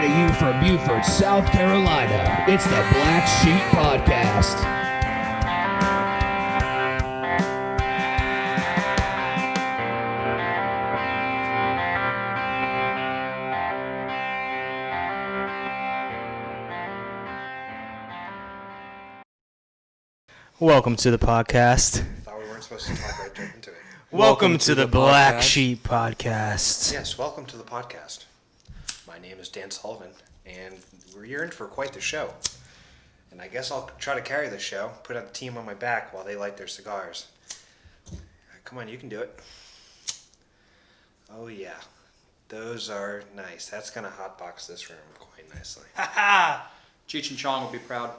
to you from Beaufort, South Carolina. It's the Black Sheep Podcast. Welcome to the podcast. Thought we weren't supposed to talk right into it. Welcome to the Black podcast. Sheep Podcast. Yes, welcome to the podcast. My name is Dan Sullivan, and we're here in for quite the show. And I guess I'll try to carry the show, put the team on my back while they light their cigars. Come on, you can do it. Oh yeah, those are nice. That's gonna hotbox this room quite nicely. Cheech and Chong will be proud.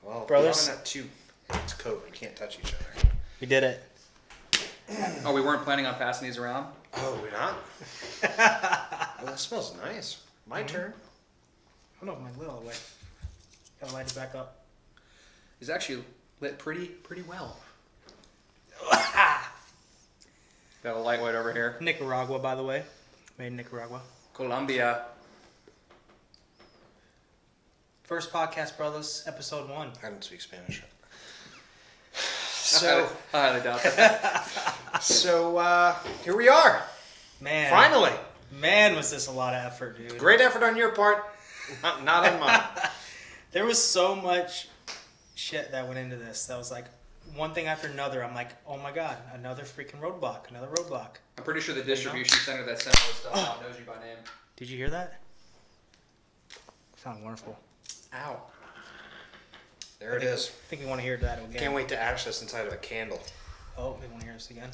Well, Brothers? beyond that too, it's COVID. We can't touch each other. We did it. Oh, we weren't planning on passing these around? Oh, we're not? Oh, that smells nice. My turn. I don't know if my lid all the way. Gotta light it back up. It's actually lit pretty well. Got a lightweight over here. Nicaragua, by the way. Made in Nicaragua. Colombia. First podcast, brothers, episode 1. I don't speak Spanish. I highly doubt that. So here we are. Man. Finally. Man, was this a lot of effort, dude. Great effort on your part. Not on mine. There was so much shit that went into this. That was like one thing after another. I'm like, oh my god, another freaking roadblock. Another roadblock. I'm pretty sure the distribution center that sent all this stuff out knows you by name. Did you hear that? Sounded wonderful. Ow. There it is. I think we want to hear that again. Can't wait to ash this inside of a candle. Oh, we want to hear this again.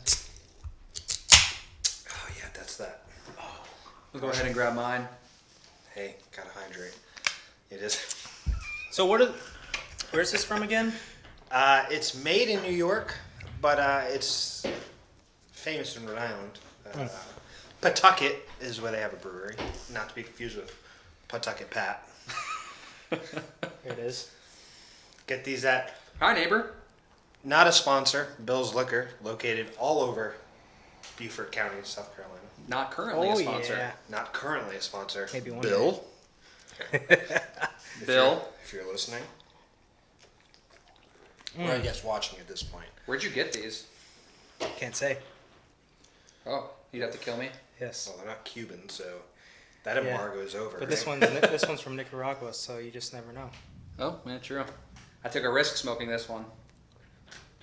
Oh yeah, that's that. We'll go ahead and grab mine. Hey, gotta hydrate. It is. So where's this from again? It's made in New York, but it's famous in Rhode Island. Pawtucket is where they have a brewery. Not to be confused with Pawtucket Pat. Here it is. Get these at Hi, neighbor. not a sponsor, Bill's Liquor, located all over Beaufort County, South Carolina. Not currently a sponsor. Yeah. Not currently a sponsor. Maybe one Bill. Bill, If you're listening. Or I guess watching at this point. where'd you get these? Can't say. Oh, you'd have to kill me. Yes. Well, they're not Cuban, so that embargo is over. But this right? one's from Nicaragua, so you just never know. Oh, yeah, true. I took a risk smoking this one.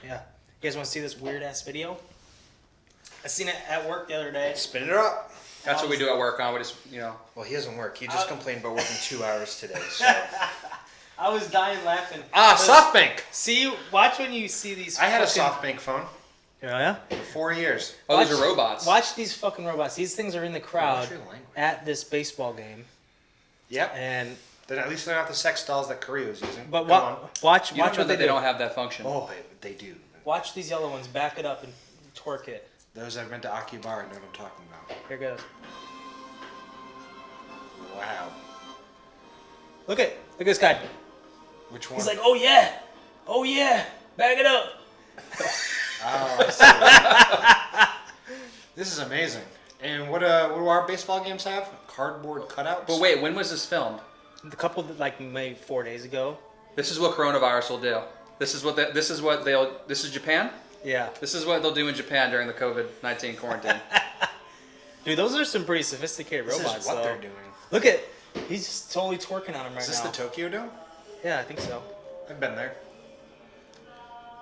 Yeah. You guys want to see this weird ass video? I seen it at work the other day. Spin it up. That's what we do at work, huh? We just, Well, he doesn't work. He just complained about working 2 hours today. So. I was dying laughing. SoftBank. See, watch when you see these. I had a fucking- SoftBank phone Yeah. for 4 years. Oh, those are robots. Watch these fucking robots. These things are in the crowd What's your language? at this baseball game, Yep. and Then at least they're not the sex dolls that Korea was using. but Go on. watch You don't know what they that they do. don't have that function. Oh, they do. Watch these yellow ones. Back it up and twerk it. Those that have been to Akihabara know what I'm talking about. Here goes. Wow. Look at this guy. Which one? He's like, oh yeah, back it up. Oh, I see. This is amazing. And what do our baseball games have? Cardboard cutouts? But wait, when was this filmed? The couple that like maybe 4 days ago. This is what coronavirus will do. This is Japan? Yeah. This is what they'll do in Japan during the COVID-19 quarantine. Dude, those are some pretty sophisticated This robots. is what though. they're doing. Look at, he's just totally twerking on him right Is this now. the Tokyo Dome? Yeah, I think so. I've been there.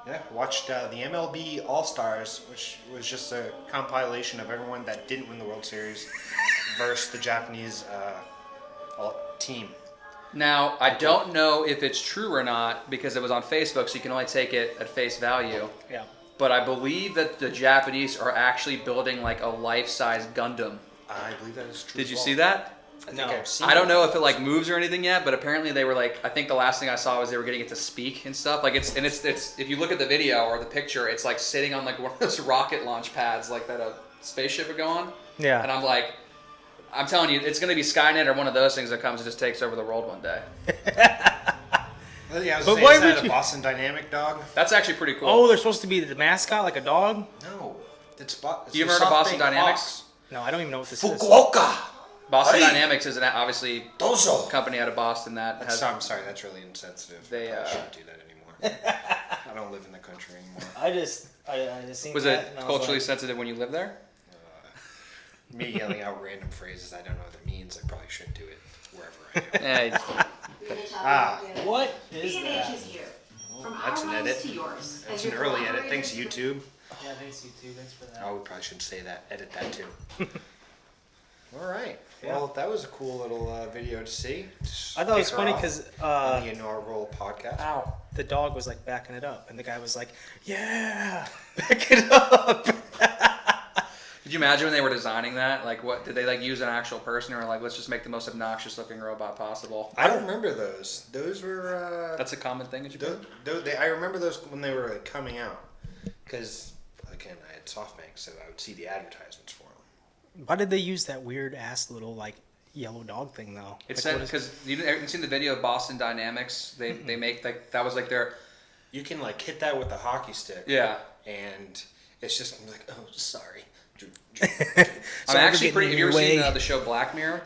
Yeah, watched the MLB All-Stars, which was just a compilation of everyone that didn't win the World Series versus the Japanese team. Now, I don't know if it's true or not because it was on Facebook, so you can only take it at face value. Yeah. But I believe that the Japanese are actually building like a life-size Gundam. I believe that is true. Did as you well. see that? I think No. I've seen I don't it. know if it like moves or anything yet, but apparently they were like, I think the last thing I saw was they were getting it to speak and stuff. Like it's if you look at the video or the picture, it's like sitting on like one of those rocket launch pads like that a spaceship would go on. Yeah. And I'm telling you, it's going to be Skynet or one of those things that comes and just takes over the world one day. Well, yeah, I was But saying, why is that would a you- Boston Dynamic dog? That's actually pretty cool. Oh, they're supposed to be the mascot, like a dog? No. It's You the ever heard of Boston SoftBank Dynamics? Hawks. No, I don't even know what this is. Fukuoka! Boston Hey. Dynamics is obviously Dozo. a company out of Boston that has. I'm sorry, that's really insensitive. They, I shouldn't do that anymore. I don't live in the country anymore. I just seen Was that. it and I culturally like, sensitive when you lived there? Me yelling out random phrases I don't know what it means, I probably shouldn't do it wherever I am. Yeah. what is B&H that? is here. From That's our an homes edit. to yours. That's As an your early edit. collaborators- Thanks, YouTube. Yeah, thanks you too. Thanks for that. Oh, we probably shouldn't say that. Edit that too. All right. Yeah. Well, that was a cool little video to see. I thought it was Kick her funny off because on the inaugural podcast. ow, the dog was like backing it up, and the guy was like, "Yeah, back it up." Did you imagine when they were designing that? Like, what did they like use an actual person or like let's just make the most obnoxious looking robot possible? I don't remember those. Those were. That's a common thing that you do. I remember those when they were like, coming out. Because, again, I had SoftBank, so I would see the advertisements for them. Why did they use that weird ass little like yellow dog thing though? It Like, said what is- because you haven't seen the video of Boston Dynamics. They make like that was like their You can, like, hit that with the hockey stick. yeah. And it's just like, oh, sorry. So I'm we're actually getting pretty. Have you ever your seen way. the show Black Mirror?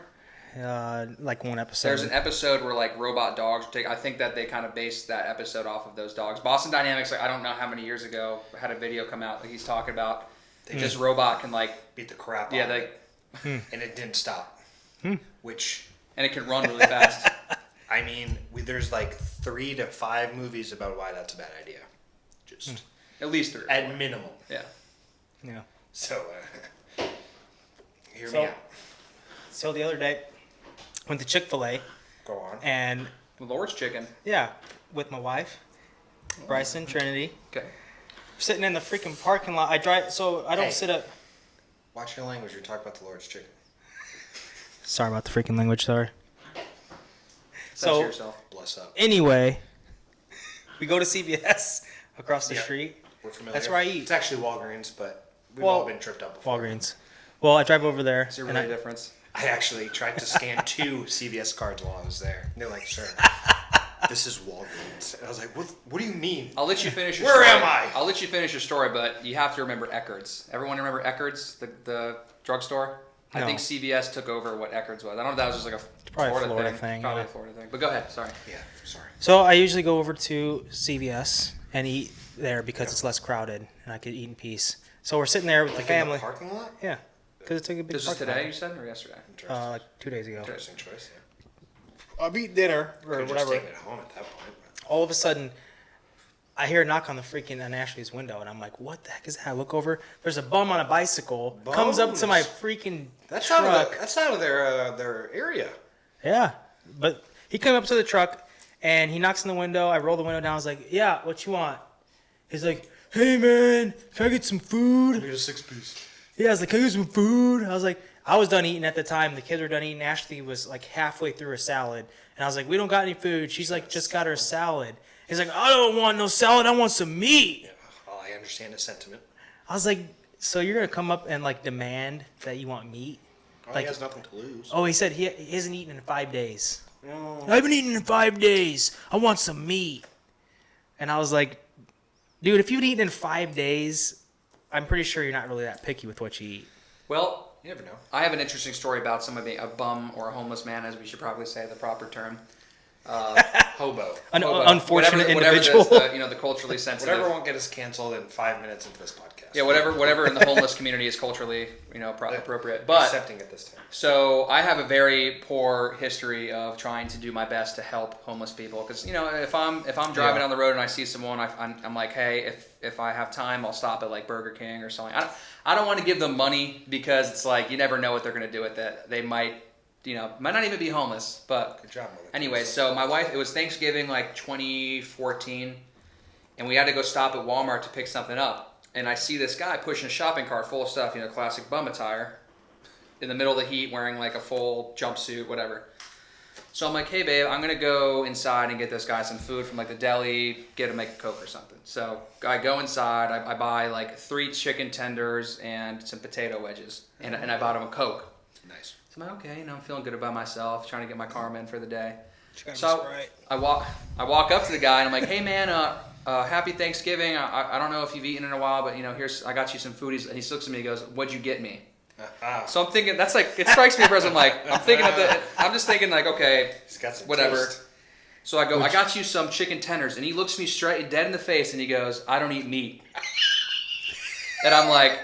Like one episode. There's an episode where like robot dogs take. I think that they kind of based that episode off of those dogs. Boston Dynamics, like I don't know how many years ago, had a video come out. Like he's talking about this robot can like Beat the crap yeah, out of they, it. And it didn't stop. Which, and it can run really fast. I mean, there's like 3 to 5 movies about why that's a bad idea. Just At least 3. at minimum. Yeah. Yeah. So, hear So- me out. So the other day, went to Chick-fil-A, Go on. and The Lord's Chicken. yeah, with my wife, Bryson, Trinity, Okay. sitting in the freaking parking lot. I drive, so I don't Hey. sit up. Watch your language. You're talking about the Lord's Chicken. Sorry about the freaking language, sorry. Censor So yourself. Bless up. anyway, we go to CVS across the Yeah. street. We're familiar. That's where I eat. It's actually Walgreens, but we've Well, all been tripped up before. Walgreens. Well, I drive over there. Is there and really I- a difference? I actually tried to scan 2 CVS cards while I was there. And they're like, sir, this is Walgreens. And I was like, what do you mean? I'll let you finish your Where story. am I? I'll let you finish your story, but you have to remember Eckerd's. Everyone remember Eckerd's, the drugstore? I No. think CVS took over what Eckerd's was. I don't know if that was just like a probably a Florida, Florida thing. thing, Probably yeah. a Florida thing. But go ahead, sorry. Yeah, sorry. So I usually go over to CVS and eat there because it's less crowded and I could eat in peace. So we're sitting there with Like the family. in the parking lot? Yeah, because it's like a big This is parking today, lot. you said, or yesterday? Interesting. Like 2 days ago. Interesting choice. Yeah. I'll eat dinner or Could've just whatever. taken it home at that point. All of a sudden, I hear a knock on the freaking on Ashley's window, and I'm like, "What the heck is that?" I look over. There's a bum on a bicycle. Comes up to my Bums? freaking That's truck. out of their area. Yeah, but he came up to the truck, and he knocks on the window. I roll the window down. I was like, "Yeah, what you want?" He's like, "Hey man, can I get some food?" Here's a 6-piece. Yeah, I was like, "Can I get some food?" I was like, I was done eating at the time. The kids were done eating. Ashley was like halfway through her salad, and I was like, "We don't got any food." She's like, "Just got her salad." He's like, "I don't want no salad. I want some meat." Well, I understand the sentiment. I was like, "So you're gonna come up and like demand that you want meat?" Well, Like- he has nothing to lose. Oh, he said he hasn't eaten in 5 days. No. I haven't eaten in 5 days. I want some meat. And I was like, dude, if you'd eaten in 5 days, I'm pretty sure you're not really that picky with what you eat. Well, You never know. I have an interesting story about somebody, a bum or a homeless man, as we should probably say the proper term. Hobo. An Hobo. unfortunate whatever individual. The culturally sensitive. Whatever won't get us canceled in 5 minutes into this podcast. Yeah, whatever in the homeless community is culturally, appropriate. But accepting it this time. so I have a very poor history of trying to do my best to help homeless people because if I'm driving down the road and I see someone, I'm like, hey, if I have time, I'll stop at like Burger King or something. I don't want to give them money because it's like you never know what they're gonna do with it. They might not even be homeless. But Good job, mother. anyway, so my wife, it was Thanksgiving like 2014, and we had to go stop at Walmart to pick something up. And I see this guy pushing a shopping cart full of stuff, classic bum attire, in the middle of the heat, wearing like a full jumpsuit, whatever. So I'm like, hey babe, I'm gonna go inside and get this guy some food from like the deli, get him make a Coke or something. So I go inside, I buy like 3 chicken tenders and some potato wedges, and I bought him a Coke. Nice. So I'm like, okay, I'm feeling good about myself, trying to get my karma in for the day. got So Sprite. I walk up to the guy and I'm like, hey man, happy Thanksgiving. I don't know if you've eaten in a while, but I got you some food. And he looks at me and goes, what'd you get me? So I'm thinking that's like it strikes me as I'm just thinking like okay, He's got some whatever. taste. So I go, I got you some chicken tenders, and he looks me straight dead in the face, and he goes, I don't eat meat. And I'm like,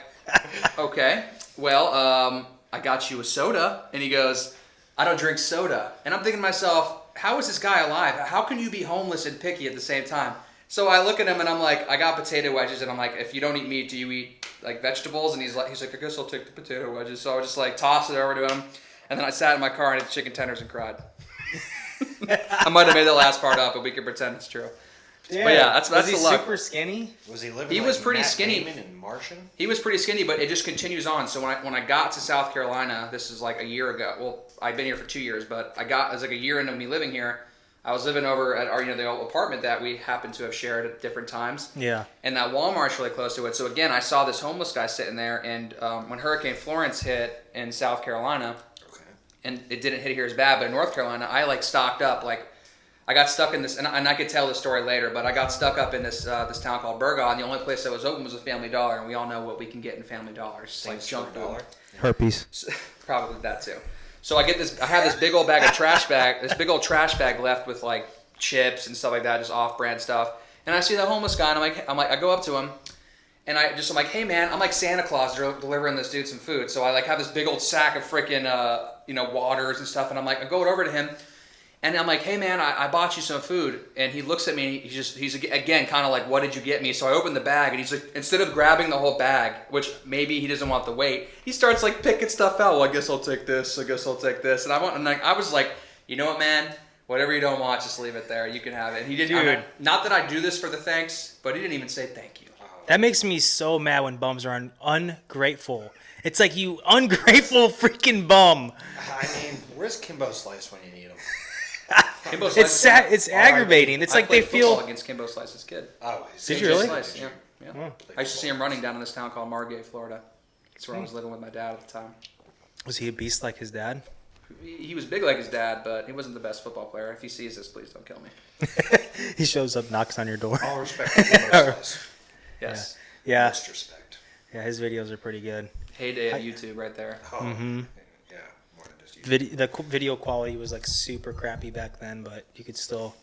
okay, well, I got you a soda, and he goes, I don't drink soda. And I'm thinking to myself, how is this guy alive? How can you be homeless and picky at the same time? So I look at him and I'm like, I got potato wedges, and I'm like, if you don't eat meat, do you eat like vegetables? And he's like, I guess I'll take the potato wedges. So I just like tossed it over to him, and then I sat in my car and ate chicken tenders and cried. I might have made the last part up, but we can pretend it's true. Yeah. But yeah, that's was he the luck. super skinny? Was he living? He like was pretty Matt skinny. Damon in Martian? He was pretty skinny, but it just continues on. So when I got to South Carolina, this is like a year ago. Well, I've been here for 2 years, but it was like a year into me living here. I was living over at our the old apartment that we happened to have shared at different times. Yeah. And that Walmart's really close to it. So again, I saw this homeless guy sitting there, and when Hurricane Florence hit in South Carolina, and it didn't hit here as bad, but in North Carolina, I like stocked up. Like I got stuck in this, and I could tell the story later, but I got stuck up in this this town called Burgaw, and the only place that was open was a Family Dollar, and we all know what we can get in Family Dollars, it's like junk food. Herpes. Probably that too. So I have this big old bag of trash bag left with like chips and stuff like that, just off-brand stuff. And I see the homeless guy, and I'm like, I go up to him, and I'm like, hey man, I'm like Santa Claus delivering this dude some food. So I like have this big old sack of freaking waters and stuff, and I'm like, I go over to him, and I'm like, hey man, I bought you some food. And he looks at me, and he's again kind of like, what did you get me? So I open the bag, and he's like, instead of grabbing the whole bag, which maybe he doesn't want the weight, he starts like picking stuff out. Well, I guess I'll take this. I guess I'll take this. And I was like, you know what, man? Whatever you don't want, just leave it there. You can have it. And he didn't. Dude. Not that I do this for the thanks, but he didn't even say thank you. That makes me so mad when bums are ungrateful. It's like, you ungrateful freaking bum. I mean, where's Kimbo Slice when you need him? Kimbo It's Slice- sad. It's aggravating. It's I like they played football feel. against Kimbo Slice as a kid. Oh, Did you really? Slice, yeah. I used to see him running down in this town called Margate, Florida. That's where I was living with my dad at the time. Was he a beast like his dad? He was big like his dad, but he wasn't the best football player. If he sees this, please don't kill me. He shows up, knocks on your door. All respect to Kimbo Slice. Yes. Yeah. Most respect. Yeah, his videos are pretty good. Heyday of YouTube right there. Oh, Mm-hmm. yeah. More than just you. The video quality was like super crappy back then, but you could still,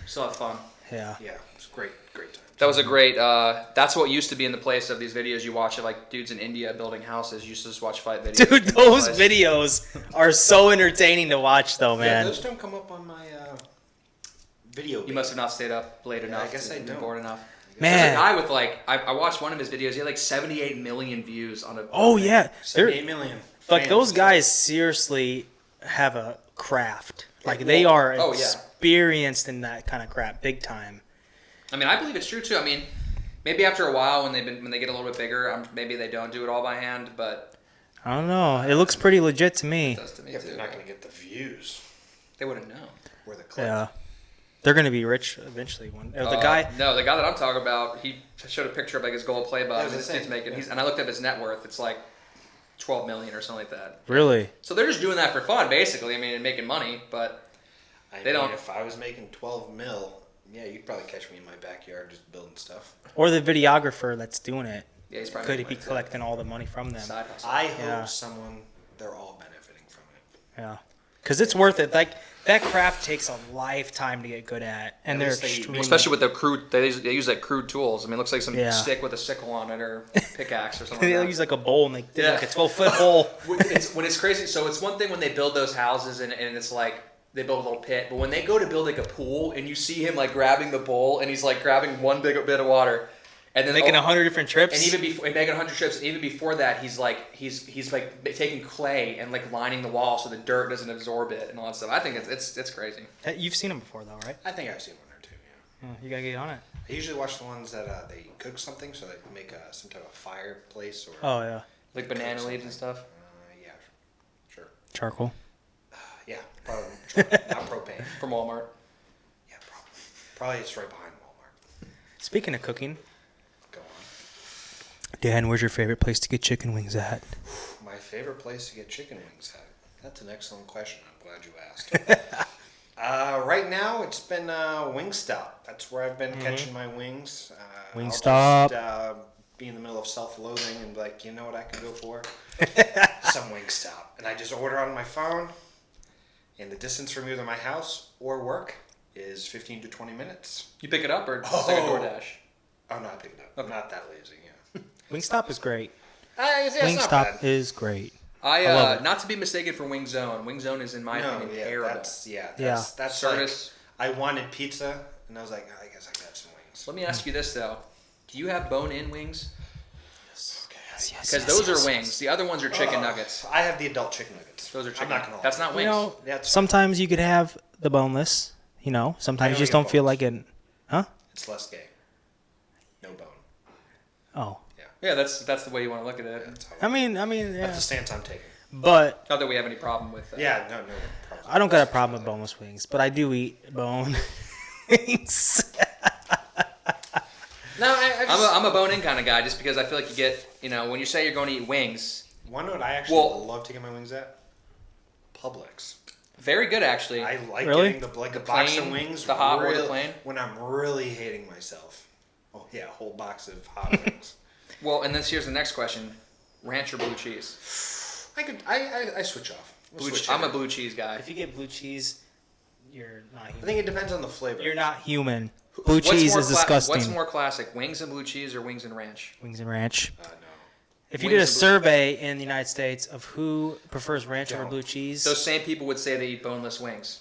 Still have fun. yeah. Yeah, it's great time. That was a great, that's what used to be in the place of these videos you watch of like dudes in India building houses. You used to just watch fight videos. Dude, those videos are so entertaining to watch, though, Yeah, man. those don't come up on my video. You must have not stayed up late Yeah, enough. I guess I been don't. bored enough. Man. There's a guy with like, I watched one of his videos. He had like 78 million views on a. Oh yeah, they're 78 million. like fans. those guys seriously have a craft. Like they are Oh, yeah. experienced in that kind of crap, big time. I mean, I believe it's true too. I mean, maybe after a while when they get a little bit bigger, maybe they don't do it all by hand, but I don't know. It looks pretty legit to me. it does to me Yeah, but too. they're not going to get the views. They wouldn't know. Where the clip. Yeah, they're gonna be rich eventually. The guy. No, the guy that I'm talking about, he showed a picture of like his gold play I button. was This gonna kid's say, making, yeah. and I looked up his net worth. It's like 12 million or something like that. Really? So they're just doing that for fun, basically. I mean, and making money, but I They mean, don't- If I was making 12 mil, yeah, you'd probably catch me in my backyard just building stuff. Or the videographer that's doing it. yeah, he's probably Could he making be money, too. collecting all the money from them? Side hustle. I hope Yeah. they're all benefiting from it. Yeah, because it's worth it. Like that craft takes a lifetime to get good at, and At they're least they- extremely. Especially with the crude, they use like crude tools. I mean, it looks like some Yeah. stick with a sickle on it or pickaxe or something. They like use like a bowl and they did Yeah. like a 12-foot hole. when it's crazy. So it's one thing when they build those houses and it's like they build a little pit, but when they go to build like a pool and you see him like grabbing the bowl and he's like grabbing one big bit of water, and then Making 100 different trips. and even before making 100 trips, and even before that, he's like taking clay and like lining the wall so the dirt doesn't absorb it and all that stuff. I think it's crazy. You've seen them before, though, right? I think I've seen one or two, yeah. Yeah, you gotta get on it. I usually watch the ones that they cook something, so they make some type of fireplace or. Oh yeah, Like banana leaves and stuff. Yeah, sure. charcoal. Yeah, probably not propane. From Walmart. Yeah, probably it's right behind Walmart. Speaking of cooking, Go on. Dan, where's your favorite place to get chicken wings at? My favorite place to get chicken wings at? That's an excellent question. I'm glad you asked. Right now, it's been Wingstop. That's where I've been catching my wings. Wingstop. I'll just, be in the middle of self-loathing and be like, you know what I can go for? Some Wingstop. And I just order on my phone, and the distance from either my house or work is 15 to 20 minutes. You pick it up or just like a DoorDash? I'm not picking up. I'm not that lazy, yeah. Wingstop is great. It's not Wingstop bad. is great. I love it. not to be mistaken for Wing Zone. Wing Zone is in my opinion terrible. That's Service. like, I wanted pizza, and I was like, I guess I got some wings. Let me ask you this though: do you have bone-in wings? Yes, Because those are wings. The other ones are chicken nuggets. I have the adult chicken nuggets. Those are chicken. I'm not gonna lie. That's not You wings. know, That's- sometimes you could have the boneless. You know, sometimes you only just get don't feel boneless. like it. Huh? It's less gay. No bone. Oh, Yeah, that's the way you want to look at it. That's, how I mean, that's yeah. the stance I'm taking. But Not that we have any problem with that. Yeah, no problem. I don't got a problem with boneless wings. But I do eat bone wings. No, I'm a bone-in kind of guy, just because I feel like you get, when you say you're going to eat wings, One note I actually love to get my wings at? Publix. very good actually. I like Really? getting the box of plain, wings. the hot or the real- plain? When I'm really hating myself. Oh yeah, a whole box of hot wings. Well, and then here's the next question: ranch or blue cheese? I switch off. We'll switch I'm it. a blue cheese guy. If you get blue cheese, you're not I human. think it depends on the flavor. You're not human. Blue What's cheese more is disgusting. What's more classic, wings and blue cheese or wings and ranch? Wings and ranch. No. If you Wings did a and blue- survey in the United States of who prefers ranch over Don't. blue cheese, Those same people would say they eat boneless wings.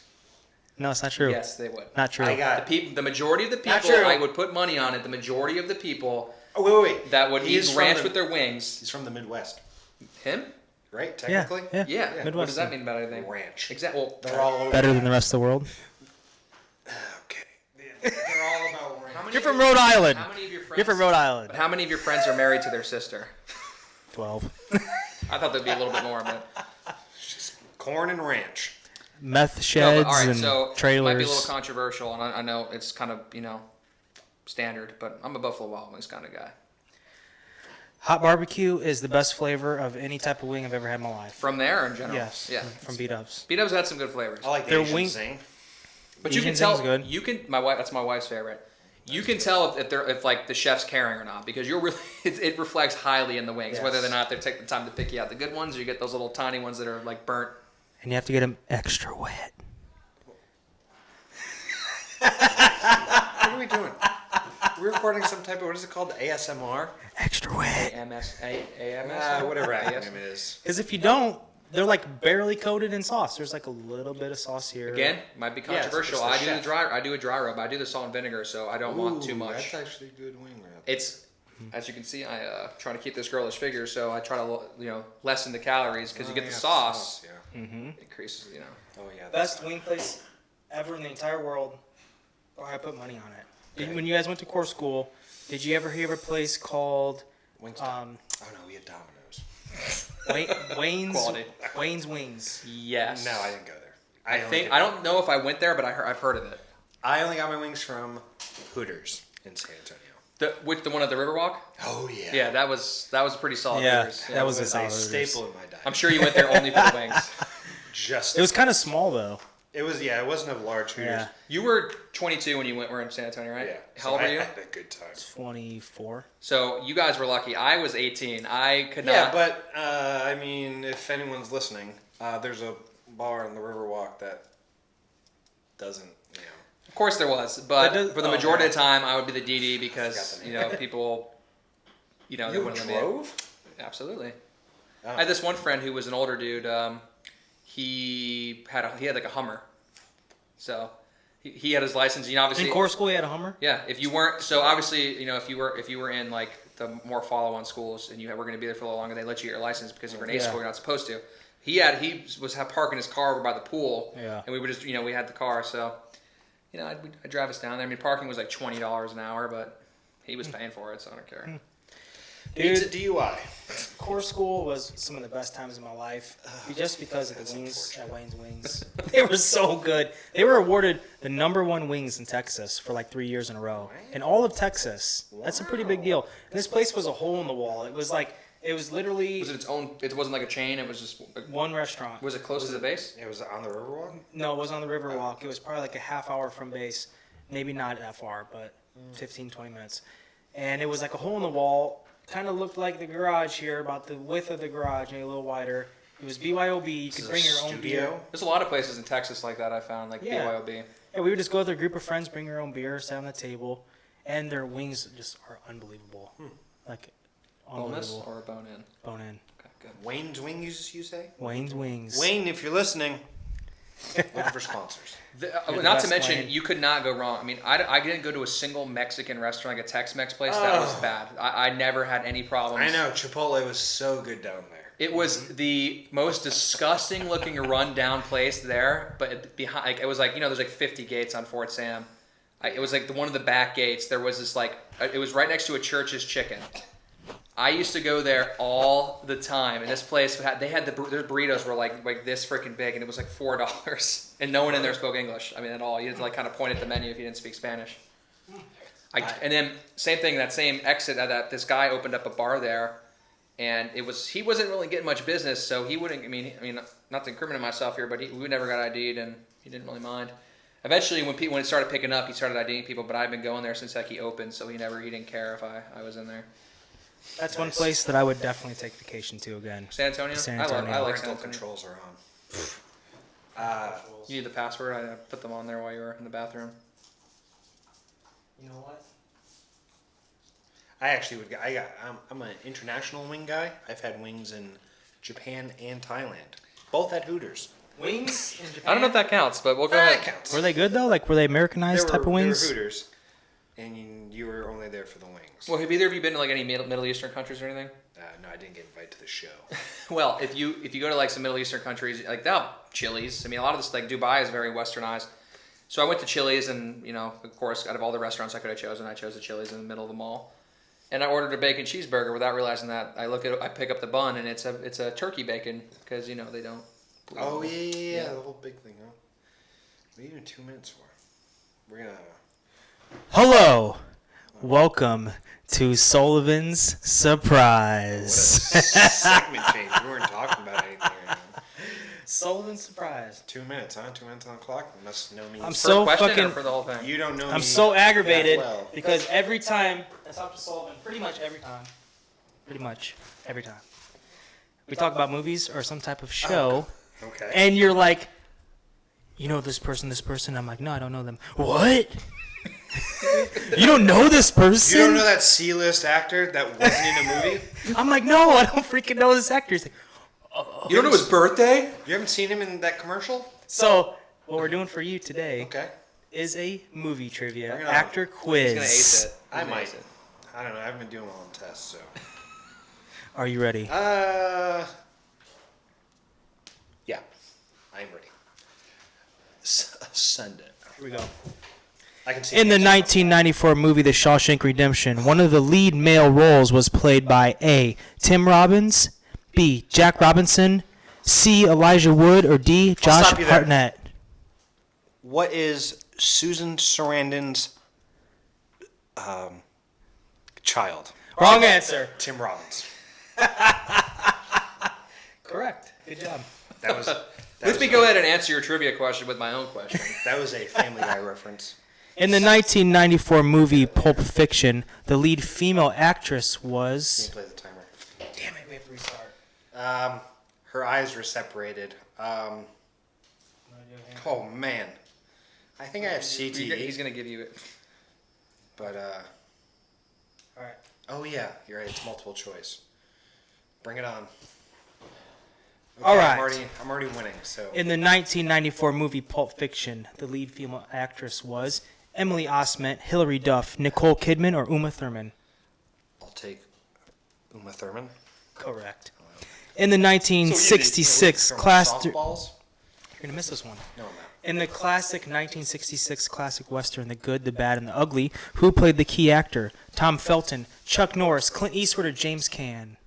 no, it's not true. Yes, they would. Not true. I got. The majority of the Not people, true. I would put money on it. The majority of the people Oh wait. that would He is eat from ranch the- with their wings, He's from the Midwest, him? right? yeah, Technically. yeah, Yeah. What does Midwestern. that mean about anything? Ranch. Exactly. Well, They're all over. Better than the rest of the world. Okay. They're all about ranch. You're from Rhode Island. How many of your friends? You're from Rhode Island. But how many of your friends are married to their sister? 12. I thought there'd be a little bit more, but Corn and ranch. Meth no, sheds but, all right. and So it trailers. might be a little controversial, and I know it's kind of standard, but I'm a Buffalo Wild Wings kind of guy. Hot barbecue is the best flavor of any type of wing I've ever had in my life. From there or in general? Yes. Yeah. From B-Dubs. B-Dubs had some good flavors. I like the Their Asian wing- zing. But you can Asian tell. thing's good. You can. My wife. That's my wife's favorite. You can tell if like the chef's caring or not, because you're really it reflects highly in the wings, whether Yes. or not they're taking the time to pick you out the good ones, or you get those little tiny ones that are like burnt. And you have to get them extra wet. What are we doing? We're recording some type of, what is it called? ASMR? Extra wet. AMS. Whatever AS. acronym it is. Because if you don't, they're like barely coated in sauce. There's like a little bit of sauce here. Again, might be Yeah, it's controversial. the I do the chef. dry. I do a dry rub. I do the salt and vinegar, so I don't want too Ooh, much. That's actually good wing wrap. It's, as you can see, I try to keep this girlish figure, so I try to lessen the calories because you get the sauce. Yeah. Increases, Oh yeah. Best wing place ever in the entire world. Or I put money on it. When you guys went to core school, did you ever hear of a place called Wingstop. Oh no, we had Domino's. Quality. Wayne's Wings? Yes. No, I didn't go there. I don't know if I went there, but I've heard of it. I only got my wings from Hooters in San Antonio. The one at the Riverwalk? Oh yeah. Yeah, that was a pretty solid. Yeah, Hooters. that was It a was solid a Hooters. staple in my diet. I'm sure you went there only for the wings. Just. It was kind of small though. It was. Yeah. It wasn't a large Hooters. Yeah. You were 22 when you were in San Antonio, right? Yeah. How old were you? I had a good time. 24. So you guys were lucky. I was 18. I could not. Yeah, but I mean, if anyone's listening, there's a bar on the Riverwalk that doesn't. Of course there was, but does- for the oh, majority yeah. of the time, I would be the DD because forgot the name. people, they You wouldn't let me in. drove? Absolutely. Oh. I had this one friend who was an older dude. He had like a Hummer, so he had his license. Obviously, In core school, you had a Hummer? yeah. If you weren't, so obviously, if you were in like the more follow-on schools and you were going to be there for a little longer, they let you get your license because if you're in A Yeah. school, you're not supposed to. He was parking his car over by the pool, Yeah. and we would just we had the car, so I'd drive us down there. I mean, parking was like $20 an hour, but he was paying for it, so I don't care. It's a Dude, DUI. core school was some of the best times of my life. Just because of the wings at Wayne's Wings. They were so good. They were awarded the #1 wings in Texas for like 3 years in a row. In all of Texas. That's a pretty big deal. And this place was a hole in the wall. It was literally Was it its own? It wasn't like a chain. It was just. one restaurant. Was it close to the base? It was on the Riverwalk. No, it was on the Riverwalk. It was probably like a half hour from base. Maybe not that far, but 15, 20 minutes. And it was like a hole in the wall. kind of looked like the garage here, about the width of the garage, maybe a little wider. It was BYOB. You could bring your own beer. There's a lot of places in Texas like that I found, like Yeah. BYOB. Yeah, we would just go with a group of friends, bring your own beer, sit on the table, and their wings just are unbelievable. Like, Boneless unbelievable. or bone in? Bone in. Okay, good. Wayne's Wings, you say? Wayne's Wings. Wayne, if you're listening, looking for sponsors. You're the Not to best, mention, Wayne. you could not go wrong. I mean, I didn't go to a single Mexican restaurant, like a Tex-Mex place. That was bad. I never had any problems. I know, Chipotle was so good down there. It was the most disgusting looking run-down place there, but behind, like, it was like, there's like 50 gates on Fort Sam. It was like one of the back gates. There was this it was right next to a Church's Chicken. I used to go there all the time, and this place their burritos were like this freaking big, and it was like $4, and no one in there spoke English. I mean, at all. You had to like kind of point at the menu if you didn't speak Spanish. And then same thing, that same exit, this guy opened up a bar there, and he wasn't really getting much business, so he wouldn't. I mean, not to incriminate myself here, but we never got ID'd, and he didn't really mind. Eventually, when it started picking up, he started IDing people, but I've been going there since he opened, so he didn't care if I was in there. That's one place that I would definitely take vacation to again. San Antonio? San I Antonio. like San Parental Antonio. controls are on. You need the password? I put them on there while you were in the bathroom. You know what? I actually would. I'm an international wing guy. I've had wings in Japan and Thailand, both at Hooters. Wings in Japan? I don't know if that counts, but we'll go That ahead. counts. Were they good though? Like, were they Americanized type of wings? They were Hooters, and you were only there for the wings. Well, have either of you been to like any Middle Eastern countries or anything? No, I didn't get invited to the show. Well, if you go to like some Middle Eastern countries, like they'll have Chili's. I mean, a lot of this, like Dubai is very westernized. So I went to Chili's, and of course, out of all the restaurants I could have chosen, I chose the Chili's in the middle of the mall. And I ordered a bacon cheeseburger without realizing that. I pick up the bun, and it's a turkey bacon because they don't. Oh yeah, the whole big thing, huh? What are you doing 2 minutes for? We're gonna. Hello. Welcome to Sullivan's What a Surprise. segment change. We weren't talking about anything right now. Sullivan's Surprise. 2 minutes, huh? 2 minutes on the clock. You must know me. I'm For so a question fucking. or for the whole thing? You don't know me. I'm so aggravated that well. because every time I talk to Sullivan, pretty much every time, we talk about movies or some type of show, Okay. and you're like, this person. I'm like, no, I don't know them. What? You don't know this person? You don't know that C-list actor that wasn't in a movie? I'm like, no, I don't freaking know this actor. He's like, You don't know his birthday? You haven't seen him in that commercial? so what we're doing for you today Okay. is a movie trivia Bring it on. actor quiz. He's gonna ace it. I He's gonna might. ace it. I don't know. I haven't been doing well on tests, so. Are you ready? Yeah. I'm ready. Send it. Here we go. I can see In the answer. 1994 movie The Shawshank Redemption, one of the lead male roles was played by A. Tim Robbins, B. Jack Robinson, C. Elijah Wood, or D. Josh stop you there. Hartnett. What is Susan Sarandon's child? Wrong answer. Tim Robbins. Correct. Good job. That was. Let me go ahead and answer your trivia question with my own question. That was a Family Guy reference. In the 1994 movie Pulp Fiction, the lead female actress Can was... you play the timer? Damn it, we have to restart. Her eyes were separated. Oh man, I think I have CTE. He's gonna give you it. But All right. oh yeah, you're right. It's multiple choice. Bring it on. Okay, All right. I'm already winning. So In the 1994 movie Pulp Fiction, the lead female actress was Emily Osment, Hilary Duff, Nicole Kidman, or Uma Thurman. I'll take Uma Thurman. Correct. In the 1966 classic... You're Softballs? going to miss this one. No, I'm not. In the classic 1966 classic western The Good, the Bad, and the Ugly, who played the key actor? Tom Felton, Chuck Norris, Clint Eastwood, or James Caan?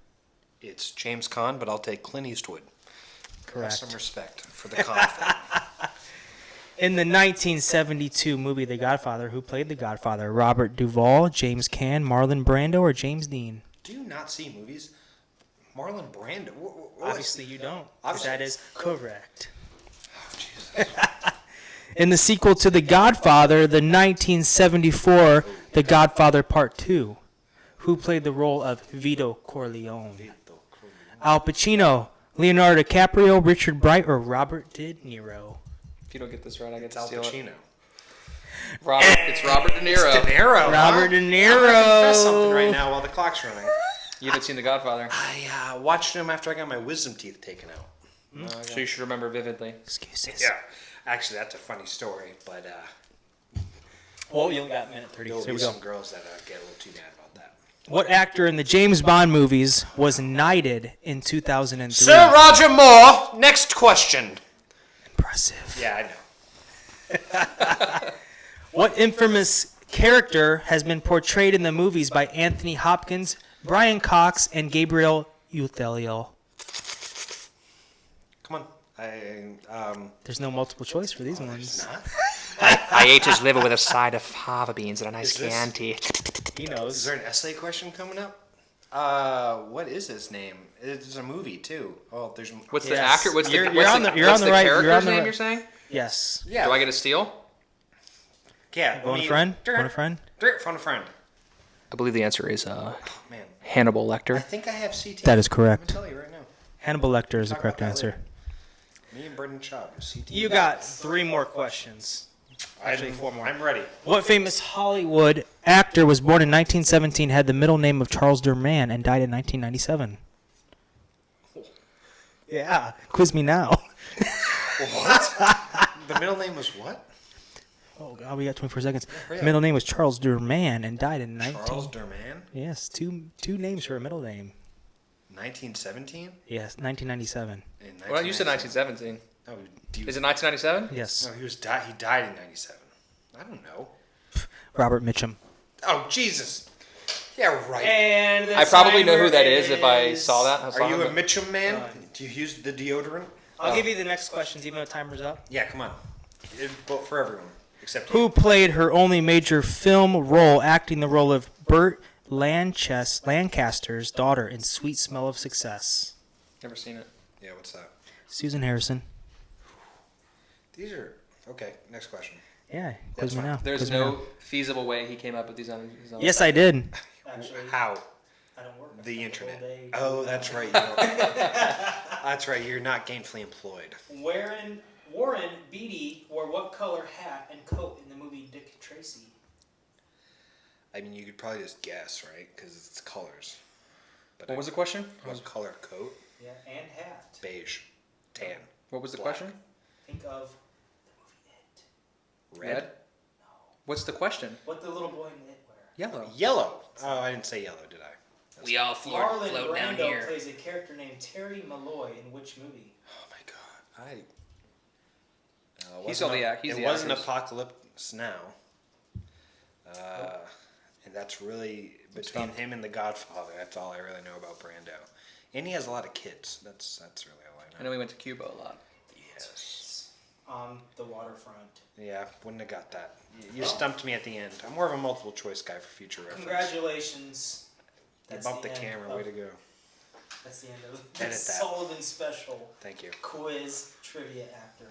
It's James Caan, but I'll take Clint Eastwood. Have Correct. some respect for the Caan thing. In the 1972 movie The Godfather, who played the Godfather? Robert Duvall, James Caan, Marlon Brando, or James Dean? Do you not see movies? Marlon Brando. Obviously you don't. Obviously. That is correct. Oh, Jesus. In the sequel to The Godfather, the 1974 The Godfather Part 2, who played the role of Vito Corleone? Al Pacino, Leonardo DiCaprio, Richard Bright, or Robert De Niro? If you don't get this right, I get It's to Al steal Pacino. it. It's Robert De Niro. De Niro. Robert De I'm gonna confess something right Niro. now while the clock's running. You haven't seen The Godfather, I watched him after I got my wisdom teeth taken out. so you should remember vividly. Excuses. Yeah, actually, that's a funny story, but Well, you only got a minute 30. there'll So here be we go. some girls that get a little too mad about that. What actor in the James Bond movies was knighted in 2003? Sir Roger Moore. Next question. Impressive. Yeah, I know. What infamous character has been portrayed in the movies by Anthony Hopkins, Brian Cox, and Gabriel Uthelio? Come on. There's no multiple choice for these ones. Not? I ate his liver with a side of fava beans and a nice Is this- Chianti. He Is knows. there an essay question coming up? What is his name? It's a movie too. Oh, there's. What's the Yes. actor? What's the You're what's on the, the- you're what's on the the right- you're character's on the name? right- You're saying? Yes. Yeah. Do I get a steal? Yeah. Phone a friend? Phone a friend? Phone a friend. I believe the answer is Man, Hannibal I Lecter. think I have CT. That is I'm correct. gonna tell you right now. Hannibal Lecter is the Talk correct about that answer. later. Me and Brendan Schaub. CT. You got 3 more questions. Actually, 4 more. I'm ready. What famous Hollywood actor was born in 1917, had the middle name of Charles Durman, and died in 1997? Yeah. Quiz me now. What? The middle name was what? Oh, God, we got 24 seconds. hurry up. Middle name was Charles Durman and died in Charles Durman. Yes, two names for a middle name. 1917. Yes, 1997. Well, you said 1917. Oh, do you, Is it 1997? Yes. No, he died in 97. I don't know. Robert Mitchum. Oh, Jesus. Yeah, right. And I probably know who that is if I saw that. I saw Are you him, a Mitchum man? Do you use the deodorant? I'll give you the next questions, even though timer's up. Yeah, come on. But for everyone, except Who played her only major film role, acting the role of Burt Lancaster's daughter in Sweet Smell of Success? Never seen it. Yeah, what's that? Susan Harrison. These are okay. Next question. Yeah, That's quiz me fine. now. There's Quiz me no now. feasible way he came up with these on his own. Yes, I did. How? I don't work The internet. Oh, that's right. You don't. That's right. You're not gainfully employed. Warren Beatty wore what color hat and coat in the movie Dick Tracy? I mean, you could probably just guess, right? Because it's colors. But What was the question? what color coat? Yeah, and hat. Beige, tan, What was the Black. question? Think of the movie It. red, What's the question? What the little boy in It wear? Yellow. yellow. Oh, I didn't say yellow, did I? We all Marlon float down Brando here. plays a character named Terry Malloy in which movie? Oh my god, He's wasn't all the act- he's It the wasn't actress. Apocalypse Now. And that's really between him and The Godfather. That's all I really know about Brando. And he has a lot of kids. That's really all I I know. know we went to Cuba a lot. Yes. On the waterfront. Yeah, wouldn't have got that. You stumped me at the end. I'm more of a multiple choice guy for future reference. Congratulations. You bumped the end camera. of- Way to go. That's the end of Edit the that. Sullivan Special Thank you. Quiz Trivia Actor.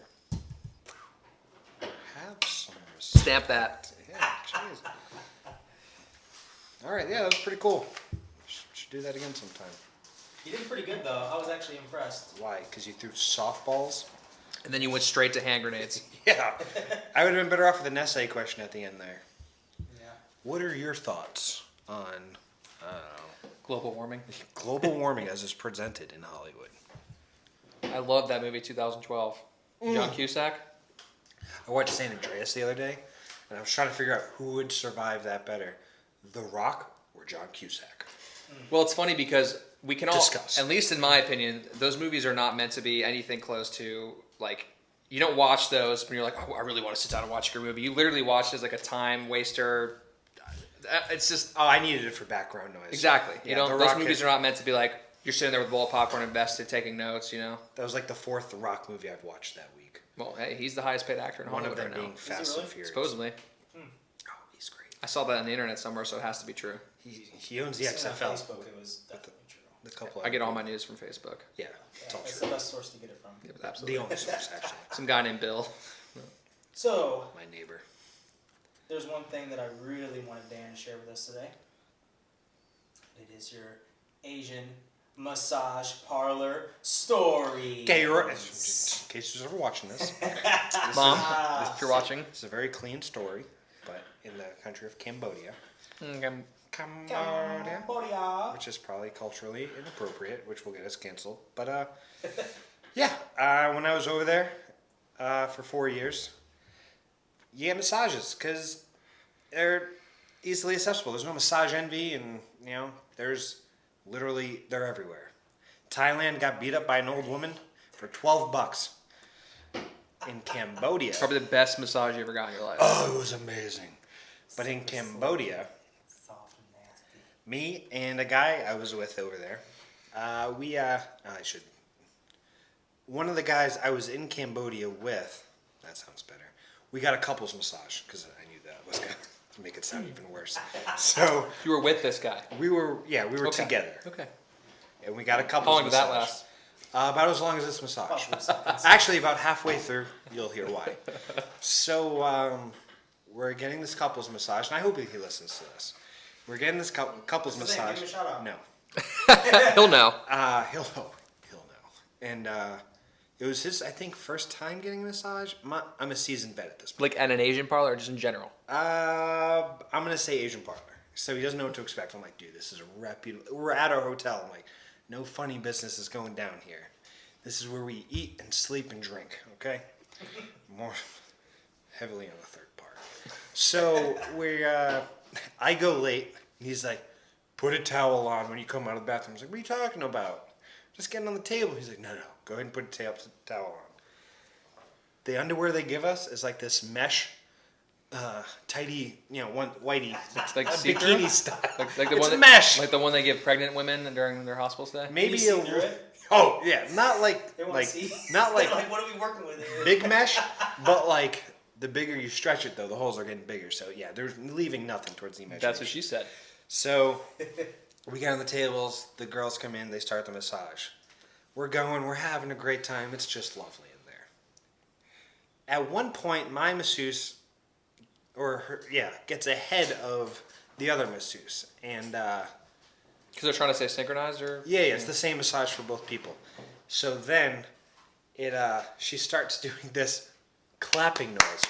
Have some respect. Stamp that. Yeah, jeez. All right, yeah, that was pretty cool. Should do that again sometime. You did pretty good though. I was actually impressed. Why? Because you threw softballs? And then you went straight to hand grenades. Yeah. I would have been better off with an essay question at the end there. Yeah. What are your thoughts on, I don't know, Global warming. global warming as is presented in Hollywood? I love that movie 2012. John Cusack. I watched San Andreas the other day, and I was trying to figure out who would survive that better, The Rock or John Cusack. Well, it's funny because we can all, Discuss. at least in my opinion, those movies are not meant to be anything close to, like, you don't watch those when you're like, oh, I really want to sit down and watch a good movie. You literally watch it as like a time waster. It's just, Oh, I needed it for background noise. exactly. Yeah, You know, The those Rock movies had- are not meant to be like, you're sitting there with a bowl of popcorn invested, taking notes, you know. That was like the fourth The Rock movie I've watched that week. Well, hey, he's the highest paid actor in One Hollywood of them right being now. Fast really? and Furious. Supposedly. Oh, he's great. I saw that on the internet somewhere, so it has to be true. He owns the On XFL. Facebook, it was definitely true. The couple I get all my news from Facebook. Yeah, it's all That's true. the best source to get it from. Yeah, but The absolutely. only source, actually. Some guy named Bill. So, My neighbor. there's one thing that I really wanted Dan to share with us today. It is your Asian massage parlor story. Okay, you're right. In case you're ever watching this, Mom, if you're watching. it's a very clean story, but in the country of Cambodia, which is probably culturally inappropriate, which will get us canceled. But yeah, when I was over there for 4 years, you get massages because they're easily accessible. There's no massage envy, and they're everywhere. Thailand got beat up by an old woman for $12. In Cambodia, Probably the best massage you ever got in your life. oh, it was amazing. But in Cambodia, Soft and nasty. me and a guy I was with over there, one of the guys I was in Cambodia with, that sounds better, we got a couples massage, because I knew that was going to make it sound even worse. So, You were with this guy. we were Okay. together, Okay. and we got a How couples long did massage. that last? About as long as this massage. Couple seconds. Actually, about halfway through, you'll hear why. So, we're getting this couples massage, and I hope he listens to this. We're getting this couples What's his name? massage. Give him a shout out. No. He'll know. He'll know. And it was his, I think, first time getting a massage. I'm a seasoned vet at this point. Like at an Asian parlor or just in general? I'm gonna say Asian parlor. So he doesn't know what to expect. I'm like, dude, this is a reputable. We're at our hotel. I'm like, no funny business is going down here. This is where we eat and sleep and drink. Okay. More heavily on the third part. So I go late. And he's like, put a towel on when you come out of the bathroom. I was like, what are you talking about? Just getting on the table. He's like, no. Go ahead and put a towel on. The underwear they give us is like this mesh, tidy, whitey, Like see-through? bikini style. Like the It's one mesh. Like the one they give pregnant women during their hospital stay? Maybe You see through it? Oh yeah, not like They want like to see. not like Like, what are we working with here? big mesh, but like the bigger you stretch it though, the holes are getting bigger. So yeah, they're leaving nothing towards the imagination. That's what she said. So we get on the tables, the girls come in, they start the massage. We're having a great time. It's just lovely in there. At one point, my masseuse, gets ahead of the other masseuse. And Because they're trying to stay synchronized, or it's the same massage for both people. So then she starts doing this clapping noise.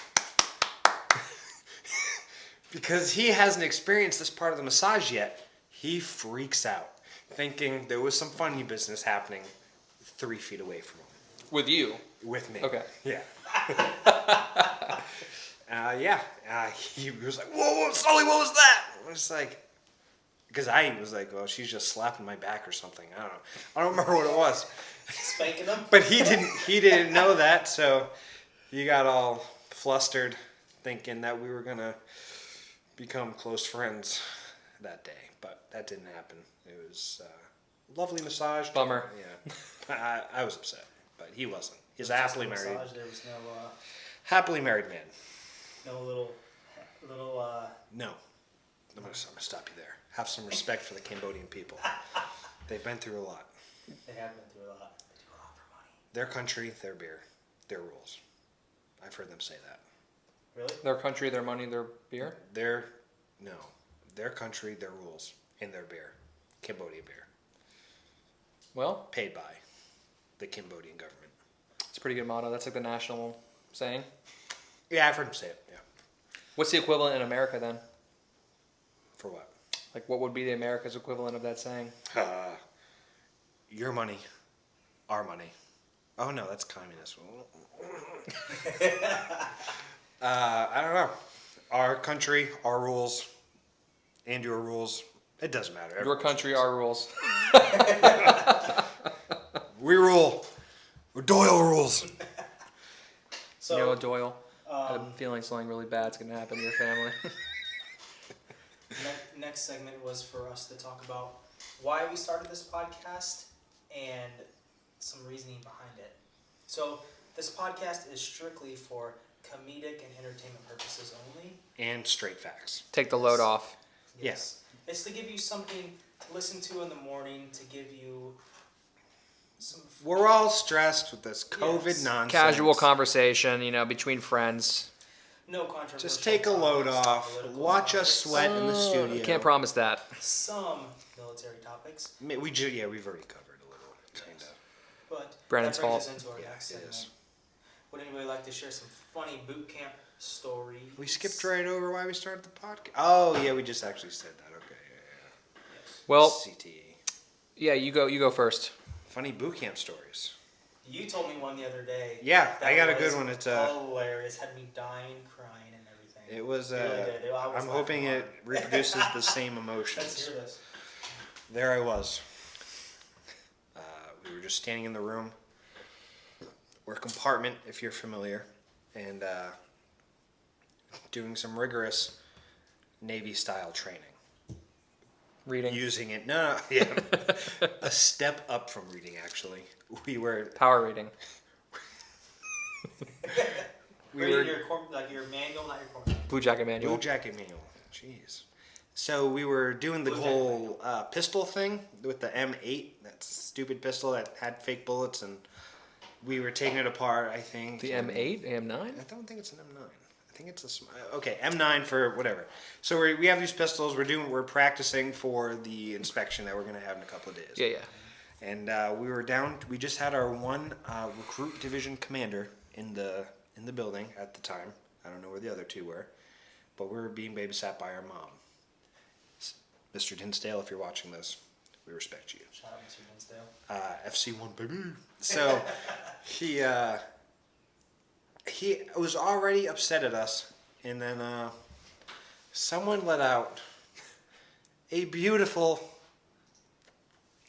Because he hasn't experienced this part of the massage yet, he freaks out, thinking there was some funny business happening 3 feet away from him. with you. With me. Okay. Yeah. He was like, whoa, Sully, what was that? I was like, because I was like, well, she's just slapping my back or something. I don't know. I don't remember what it was. Spanking them? But he didn't know that, so he got all flustered, thinking that we were gonna become close friends that day. But that didn't happen. It was a lovely massage. Bummer. Yeah. I was upset, but he wasn't. He's a happily married. Massage, there was Happily married man. no little. No. I'm gonna stop you there. Have some respect for the Cambodian people. They've been through a lot. They have been through a lot. They do a lot for money. Their country, their beer, their rules. I've heard them say that. Really? Their country, their money, their beer. Their country, their rules, and their beer. Cambodia beer. Well, Paid by the Cambodian government. it's a pretty good motto. That's like the national saying. Yeah, I've heard them say it, yeah. What's the equivalent in America then? For what? Like, what would be the America's equivalent of that saying? Your money, our money. Oh no, that's communist. I don't know. Our country, our rules, and your rules. It doesn't matter. Your Everyone country, should. our rules. We rule. Doyle rules. So, You know, Doyle. I have a feeling something really bad's going to happen to your family. next segment was for us to talk about why we started this podcast and some reasoning behind it. So, this podcast is strictly for comedic and entertainment purposes only. And straight facts. Take the load off. Yes. It's to give you something to listen to in the morning, to give you some. We're all stressed with this COVID Yes. nonsense. Casual conversation, between friends. No controversial. Just take a load off. Watch us sweat in the studio. Can't promise that. Some military topics, We've already covered a little, kind of. but Brandon's that brings fault. us into our Yeah, next it segment. is. Would anybody like to share some funny boot camp stories? We skipped right over why we started the podcast. Oh yeah, we just actually said that. Okay, yeah. Well, CTE. yeah, you go first. Funny boot camp stories. You told me one the other day. Yeah, that I got a was good one. It's hilarious. Had me dying, crying, and everything. it was. It really did. I was I'm hoping laughing it reproduces the same Let's emotions. hear this. There I was. We were just standing in the room, or compartment, if you're familiar, and doing some rigorous Navy-style training. Reading. Using it, no, yeah, a step up from reading. Actually, we were Power reading. Reading your manual, not your corner. Blue Jacket Manual. Blue Jacket Manual. Jeez. So we were doing the Blue whole pistol thing with the M8, that stupid pistol that had fake bullets, and we were taking it apart. I think The and- M8, I AM9. don't think it's an M9. I think it's okay M9 for whatever. So we have these pistols. We're practicing for the inspection that we're gonna have in a couple of days. Yeah, yeah. And we were down. We just had our one recruit division commander in the building at the time. I don't know where the other two were, but we were being babysat by our mom, Mr. Dinsdale. If you're watching this, we respect you. Shout out to Dinsdale. FC1 baby. So he was already upset at us, and then someone let out a beautiful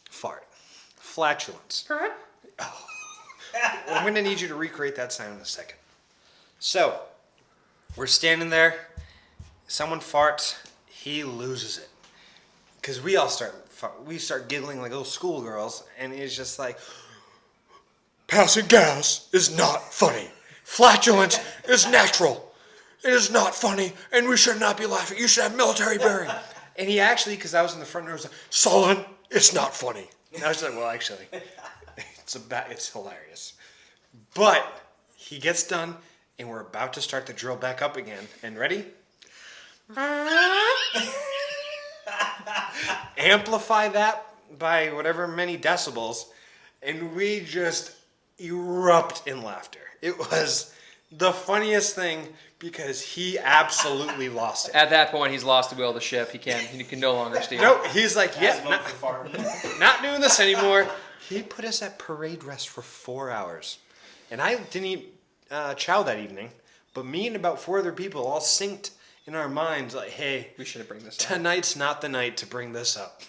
flatulence. Oh. I'm going to need you to recreate that sound in a second. So, we're standing there, someone farts, he loses it. Because we all start giggling like little schoolgirls, and it's just like, passing gas is not funny. Flatulence is natural. It is not funny, and we should not be laughing. You should have military bearing. And he actually, because I was in the front row, was like, Sullivan, it's not funny. And I was like, well, actually, it's hilarious. But he gets done, and we're about to start the drill back up again. And ready? Amplify that by whatever many decibels, and we just erupt in laughter. It was the funniest thing because he absolutely lost it. At that point, he's lost the will of the ship. He can no longer steer. No, he's like, yeah, Smoke for farting. not doing this anymore. He put us at parade rest for 4 hours. And I didn't eat chow that evening, but me and about 4 other people all synced in our minds like, hey, We should have bring this up. tonight's not the night to bring this up.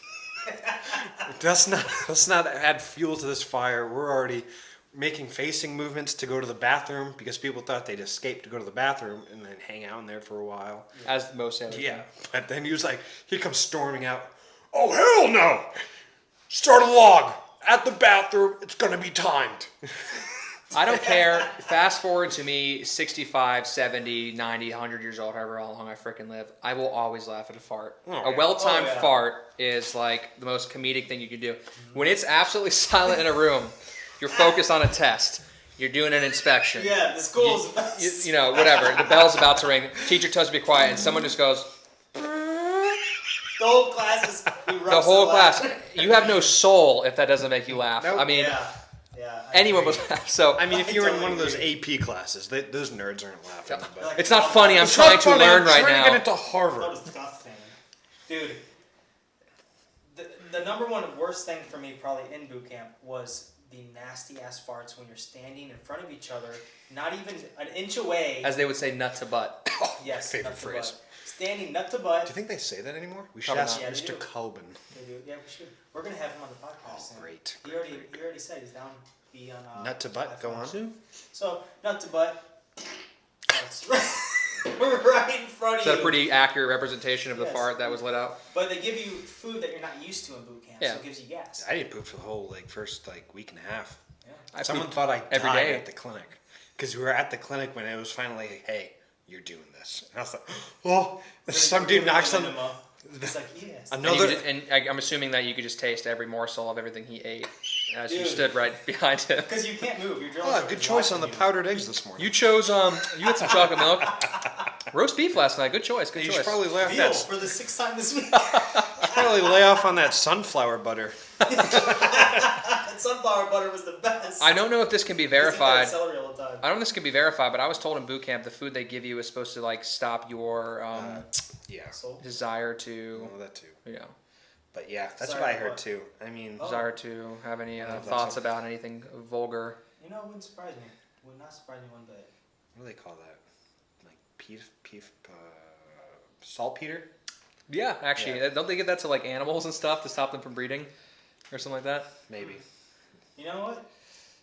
let's not add fuel to this fire. We're already making facing movements to go to the bathroom because people thought they'd escape to go to the bathroom and then hang out in there for a while. As most sailors. Yeah, but then he comes storming out. Oh, hell no! Start a log at the bathroom. It's gonna be timed. I don't care. Fast forward to me 65, 70, 90, 100 years old, however long I freaking live. I will always laugh at a fart. Oh, A well-timed Oh, yeah. fart is like the most comedic thing you can do. When it's absolutely silent in a room, you're focused on a test. You're doing an inspection. Yeah, the school's a mess. You know, whatever. The bell's about to ring. Teacher tells you to be quiet, and someone just goes, The whole class is the whole class. You have no soul if that doesn't make you laugh. Nope. I mean, Yeah. anyone would laugh. So, I mean, if you were in one of those Totally AP classes, those nerds aren't laughing. But it's not funny. I'm It's trying not to funny, learn I'm right trying now. to get into That Harvard. was disgusting. Dude, the number one worst thing for me probably in boot camp was the nasty ass farts when you're standing in front of each other, not even an inch away. As they would say, nut to butt. yes, favorite nut to phrase. butt. Standing nut to butt. Do you think they say that anymore? We should Probably ask not. Yeah, they Mr. do. Colbin. They do. Yeah, we should. We're gonna have him on the podcast soon. Great. He already said he's down to be on. Nut to butt, go on. So nut to butt. Farts. right in front Is of that you. a pretty accurate representation of the Yes. fart that was let out? But they give you food that you're not used to in boot camp, Yeah. so it gives you gas. I didn't poop for the whole first week and a half. I Someone pooped thought I every died day. at the clinic because we were at the clinic when it was finally, hey, you're doing this. And I was like, well, some dude knocks on It's like, yes. And, you another. could ju- and I'm assuming that you could just taste every morsel of everything he ate as you Dude. stood right behind him. Because you can't move. You're drilling. Oh, good choice on the powdered eggs this morning. You chose you had some chocolate milk. Roast beef last night. Good choice. Good You choice. should probably lay off Veal that. for the 6th time this week. Probably lay off on that sunflower butter. That sunflower butter was the best. I don't know if this can be I eat that verified. celery all the time. I don't know if this can be verified, but I was told in boot camp the food they give you is supposed to like stop your Yeah. So, desire to, Well, that too. you know, But yeah, that's Sorry, what I heard what? too. I mean, desire to have any that's thoughts okay. about anything vulgar. you know, it wouldn't surprise me. Would not surprise me one bit. what do they call that? Like saltpeter? Yeah, actually, Yeah. don't they give that to like animals and stuff to stop them from breeding, or something like that? Maybe. You know what?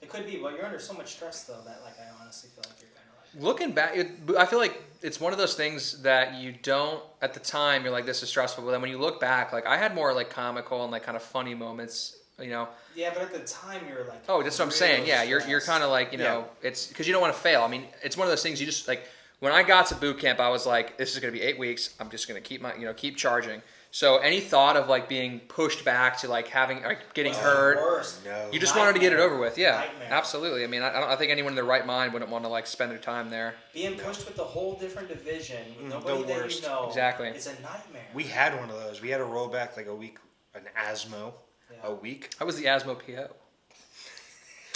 It could be, but you're under so much stress though that like I honestly feel like you're kind of like. Looking back, I feel like it's one of those things that you don't at the time. You're like, this is stressful, but then when you look back, like I had more like comical and like kind of funny moments. You know, Yeah, but at the time you're like. oh, that's what I'm saying. Yeah, you're kind of like, you know, it's because you don't want to fail. I mean, it's one of those things you just like. When I got to boot camp, I was like, this is going to be 8 weeks. I'm just going to keep charging. So any thought of like being pushed back to like having like getting hurt, Worst. No. you just wanted to get it over with. Yeah, Nightmare. absolutely. I mean, I think anyone in their right mind wouldn't want to like spend their time there. Being pushed with a whole different division with the nobody that worst. you know. Exactly. It's a nightmare. We had one of those. We had a rollback like a week, an ASMO, Yeah. a week. I was the ASMO PO.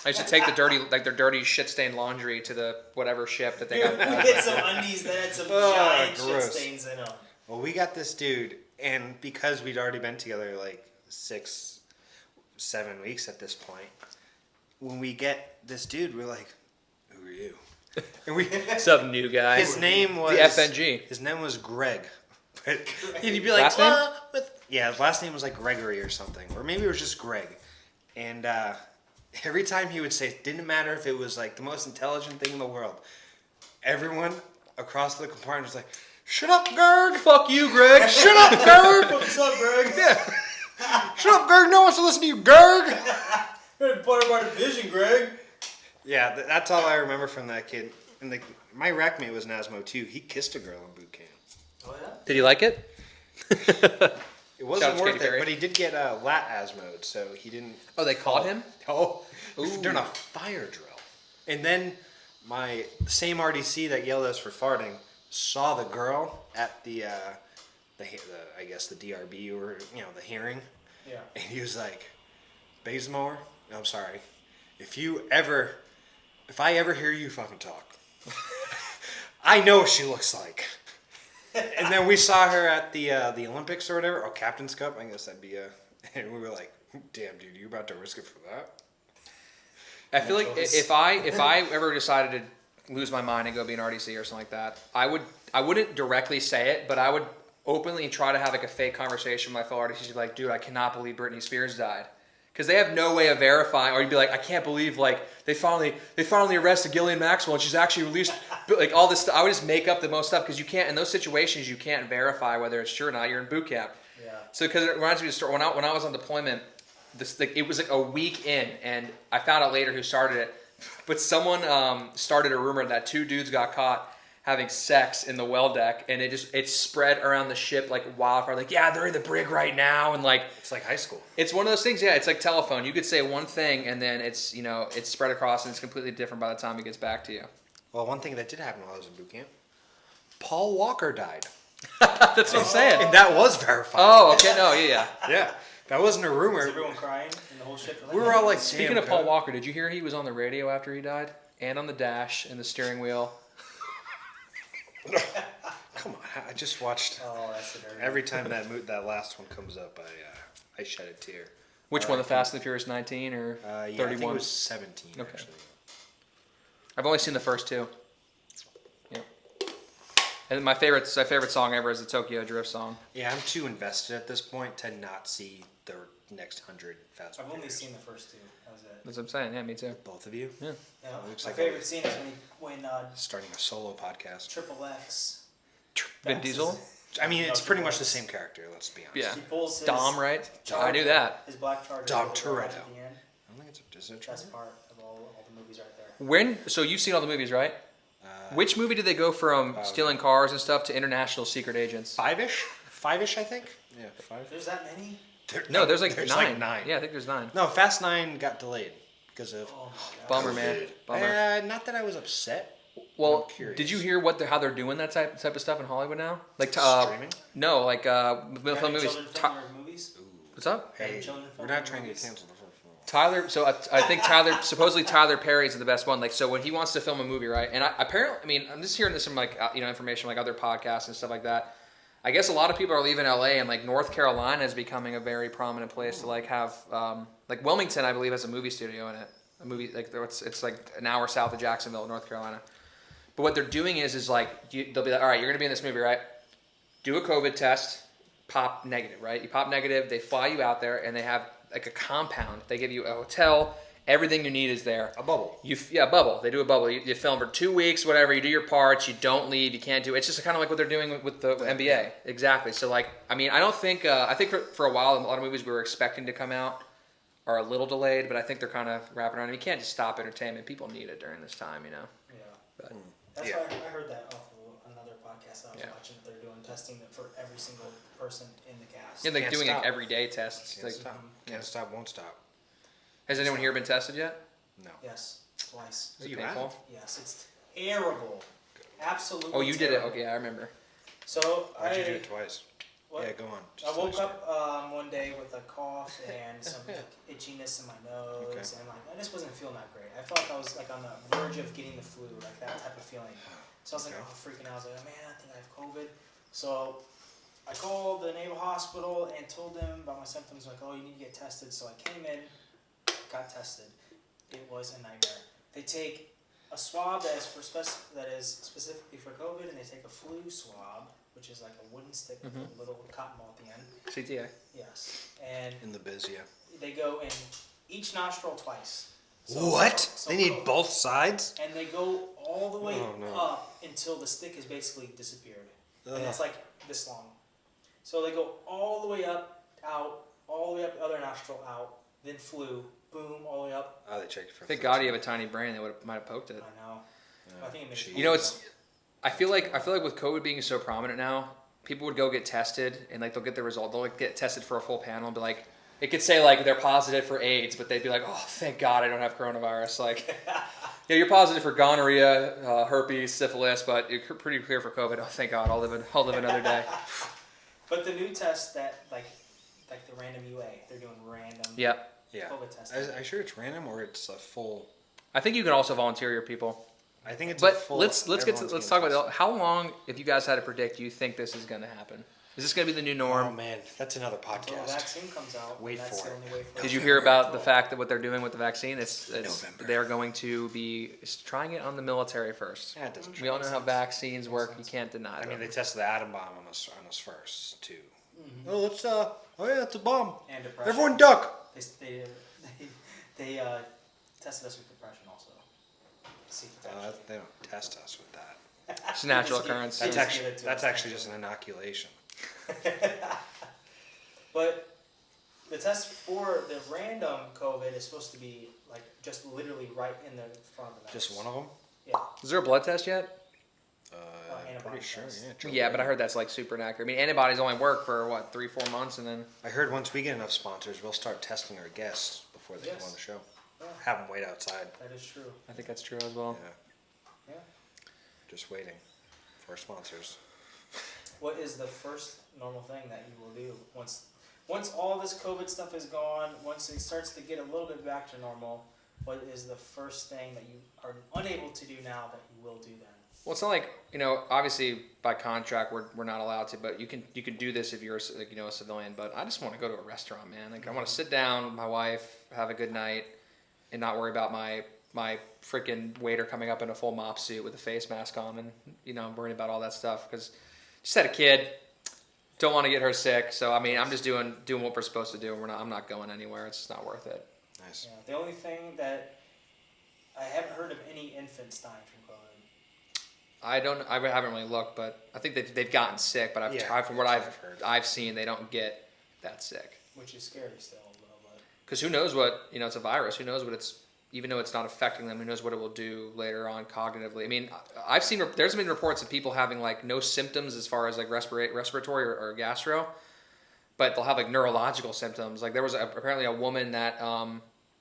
I used to take their dirty shit stained laundry to the whatever ship that they We got. get some undies that had some Oh, giant shit gross. stains in them. Well, we got this dude, and because we'd already been together like 6, 7 weeks at this point, when we get this dude, we're like, "Who are you?" And we, What's up, new guy? his name was the FNG. His name was Greg, but and you'd be like, Last name? Yeah, his last name was like Gregory or something, or maybe it was just Greg. And every time he would say, it didn't matter if it was like the most intelligent thing in the world. Everyone across the compartment was like, "Shut up, Gerg! Fuck you, Greg. Shut up, Gerg! What's up, Greg? Yeah. Shut up, Gerg! No one wants to listen to you, Gerg!" You're part of our division, Greg. Yeah, that's all I remember from that kid. And my rack mate was an Asmo too. He kissed a girl in boot camp. Oh yeah. Did he like it? It Shout wasn't out to worth Katy it, Perry. but he did get lat asthma, so he didn't. Oh, they caught him? Oh, Ooh. during a fire drill. And then my same RDC that yelled at us for farting saw the girl at the I guess the DRB or the hearing, Yeah. and he was like, "Bazemore, I'm sorry, if I ever hear you fucking talk, I know what she looks like." And then we saw her at the Olympics or whatever, or Captain's Cup. I guess that'd be and we were like, "Damn, dude, you about to risk it for that?" I feel like if I ever decided to lose my mind and go be an RDC or something like that, I wouldn't directly say it, but I would openly try to have like a fake conversation with my fellow RDCs, like, dude, I cannot believe Britney Spears died. Because they have no way of verifying, or you'd be like, I can't believe like they finally arrested Ghislaine Maxwell and she's actually released like all this stuff. I would just make up the most stuff because you can't in those situations you can't verify whether it's true or not. You're in boot camp. Yeah. So because it reminds me of a story when I was on deployment, it was like a week in, and I found out later who started it, but someone started a rumor that 2 dudes got caught having sex in the well deck, and it spread around the ship like wildfire. Like, yeah, they're in the brig right now, and like It's like high school. it's one of those things. Yeah, it's like telephone. You could say one thing, and then it's it's spread across, and it's completely different by the time it gets back to you. Well, one thing that did happen while I was in boot camp, Paul Walker died, That's what I'm saying. and that was verified. Oh, okay, no, yeah. Yeah, that wasn't a rumor. Was everyone crying in the whole ship? We were all like, Speaking "Damn, of Paul God." Walker, did you hear he was on the radio after he died, and on the dash and the steering wheel? Come on, I just watched. Oh, that's the dirty. Every time that last one comes up, I shed a tear. Which one, the Fast and the Furious 19 or Yeah, I think 31? it was 17 Okay. actually. I've only seen the first 2. Yeah. And my favorite song ever is the Tokyo Drift song. Yeah, I'm too invested at this point to not see the next 100 Fast and I've only Furious. seen the first 2. That was it. That's what I'm saying. Yeah, me too. Both of you Yeah. looks My like favorite scene is when starting a solo podcast. Triple X. Vin backs Diesel? his- I mean, it's No, pretty Triple much the X. same character. Let's be honest. Yeah. He pulls his Dom, right? Charger, I knew that. His black Charger. Dom goes Toretto. around at the end. I don't think it's a Best part of all the movies right there. So you've seen all the movies, right? Which movie did they go from stealing cars and stuff to international secret agents? Five-ish, I think. Yeah, 5. There's that many? No, there's like there's 9. like 9. Yeah, I think there's 9. No, Fast 9 got delayed because of. Oh my god. Bummer, man. Bummer. Not that I was upset I'm curious. did you hear how they're doing that type of stuff in Hollywood now? Like Streaming? No, like film Having movies. children film their movies. What's up? Hey, children we're film not trying to get movies. canceled. Tyler, so I think supposedly Tyler Perry's the best one. Like, so when he wants to film a movie, right? And apparently, I mean, I'm just hearing this from like, information, like other podcasts and stuff like that. I guess a lot of people are leaving LA, and like North Carolina is becoming a very prominent place to like have, like Wilmington, I believe, has a movie studio in it. A movie, like it's like an hour south of Jacksonville, North Carolina. But what they're doing is like, they'll be like, all right, you're gonna be in this movie, right? Do a COVID test, pop negative, right? You pop negative, they fly you out there, and they have like a compound. They give you a hotel. Everything you need is there. A bubble. Bubble. They do a bubble. You film for 2 weeks, whatever. You do your parts. You don't leave. You can't do. It's just kind of like what they're doing with the NBA. Exactly. So like, I mean, I don't think. I think for a while, a lot of movies we were expecting to come out are a little delayed, but I think they're kind of wrapping around. You can't just stop entertainment. People need it during this time, you know. Yeah. But, That's Yeah. why I heard that off of another podcast I was Yeah. watching. That they're doing testing for every single person in the cast. yeah, like Can't doing stop. like everyday tests. Can't Like, stop. Can't stop. Won't stop. has anyone here been tested yet? No. Yes, twice. Is it You painful? have? Yes, it's terrible. Absolutely. Oh, you did it. terrible. Okay, I remember. So Why'd you do it twice? What? Yeah, go on. I Just woke finish up one day with a cough and some itchiness in my nose, Okay. and like I just wasn't feeling that great. I felt like I was like on the verge of getting the flu, like that type of feeling. So I was like, Okay. oh, freaking out. I was like, man, I think I have COVID. So I called the Naval Hospital and told them about my symptoms. Like, oh, you need to get tested. So I came in, got tested. It was a nightmare. They take a swab that is specifically for COVID, and they take a flu swab, which is like a wooden stick with a little cotton ball at the end. CTA. Yes, and In the biz, yeah. they go in each nostril twice. So- What? so They need go- both sides? And they go all the way Oh, no. up until the stick has basically disappeared, and Ugh. it's like this long. So they go all the way up, out, all the way up the other nostril, out, then flu, boom, all the way up. Oh, they check it for Thank God you have a tiny brain. They might have poked it. I know. I think it makes You know, it's. I feel like with COVID being so prominent now, people would go get tested and like they'll get the result. They'll like, get tested for a full panel and be like, it could say like they're positive for AIDS, but they'd be like, oh, thank God I don't have coronavirus. Like, yeah, you're positive for gonorrhea, herpes, syphilis, but you're pretty clear for COVID. Oh, thank God, I'll live another day. But the new test that like the random UA, they're doing random Yeah, Yeah. COVID testing. I sure it's random or it's a full. I think you can also volunteer your people. I think it's a But full. let's talk everyone's about getting it. How long, if you guys had to predict, do you think this is going to happen? Is this going to be the new tested. Oh norm? man, that's another Until the podcast. vaccine comes out, Wait that's for the it. only way for Did it you to hear about the control. fact that what they're doing with the vaccine? It's November. they're going to be trying it on the military first. Yeah, it doesn't. We all know how vaccines work. You can't deny I mean, them. they tested the atom bomb on us first too. Oh, let's oh yeah, it's a bomb. And depression. Everyone duck. They tested us with depression also. See protection. They don't test us with that. It's a natural They just give- occurrence. they That's just give actually it to us actually just naturally. an inoculation. But the test for the random COVID is supposed to be like just literally right in the front of the nose. Just one of them. Yeah. Is there a blood test yet? antibody Pretty sure. test. Yeah. Joe Yeah, but I Biden. heard that's like super inaccurate. I mean, antibodies only work for what 3-4 months, and then I heard once we get enough sponsors, we'll start testing our guests before they Yes. come on the show. Yeah. Have them wait outside. That is true. I think that's true as well. Yeah. Yeah. Just waiting for our sponsors. What is the first normal thing that you will do once all this COVID stuff is gone? Once it starts to get a little bit back to normal, what is the first thing that you are unable to do now that you will do then? Well, it's not like, obviously by contract we're not allowed to, but you can do this if you're a civilian. But I just want to go to a restaurant, man. Like I want to sit down with my wife, have a good night, and not worry about my freaking waiter coming up in a full mop suit with a face mask on, and worrying about all that stuff because just had a kid, don't want to get her sick. So I mean, I'm just doing what we're supposed to do. I'm not going anywhere. It's just not worth it. Nice. Yeah, the only thing that I haven't heard of any infants dying from COVID. I haven't really looked, but I think they've gotten sick. But from what that's what I've seen, they don't get that sick. Which is scary still, but Because who knows what, it's a virus. Who knows what even though it's not affecting them, who knows what it will do later on cognitively. I mean, there's been reports of people having like no symptoms as far as like respiratory or gastro, but they'll have like neurological symptoms. Like there was apparently a woman that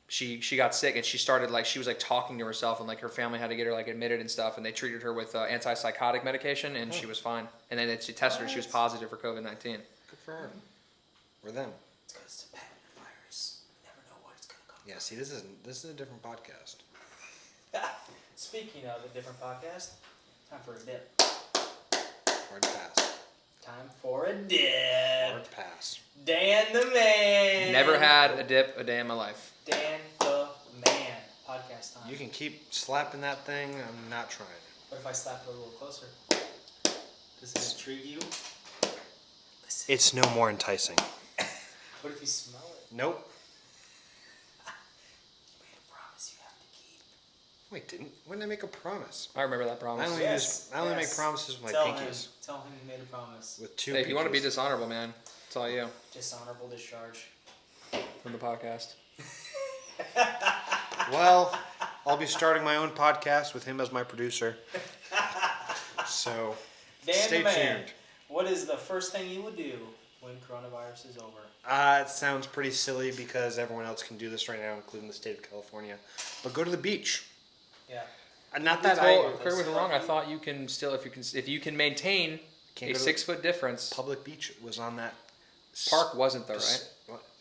she got sick and she started like she was like talking to herself and like her family had to get her like admitted and stuff and they treated her with antipsychotic medication and she was fine. And then she tested her, she was positive for COVID-19. Good for her. Or them. It's because it's a patent virus. You never know what it's gonna come. Yeah, see, this is a different podcast. Speaking of a different podcast, time for a dip. Hard pass. Time for a dip. Hard pass. Dan the man. Never had a dip a day in my life. Dan the man. Podcast time. You can keep slapping that thing. I'm not trying. What if I slap it a little closer? Does it intrigue you? Listen. It's no more enticing. What if you smell it? Nope. You made a promise you have to keep. Wait, didn't? When did I make a promise? I remember that promise. I only make promises with my pinkies. Tell him you made a promise. With two Hey, if you want to be pinkies. dishonorable, man, it's all you Dishonorable discharge. from the podcast. Well, I'll be starting my own podcast with him as my producer. So, Dan stay the man. tuned. What is the first thing you would do when coronavirus is over? It sounds pretty silly because everyone else can do this right now, including the state of California. But go to the beach. Yeah. Not that Well, I correct me if I'm wrong. I thought you can still, if you can maintain Can't a go to 6 foot difference. public beach was on that. Park wasn't though,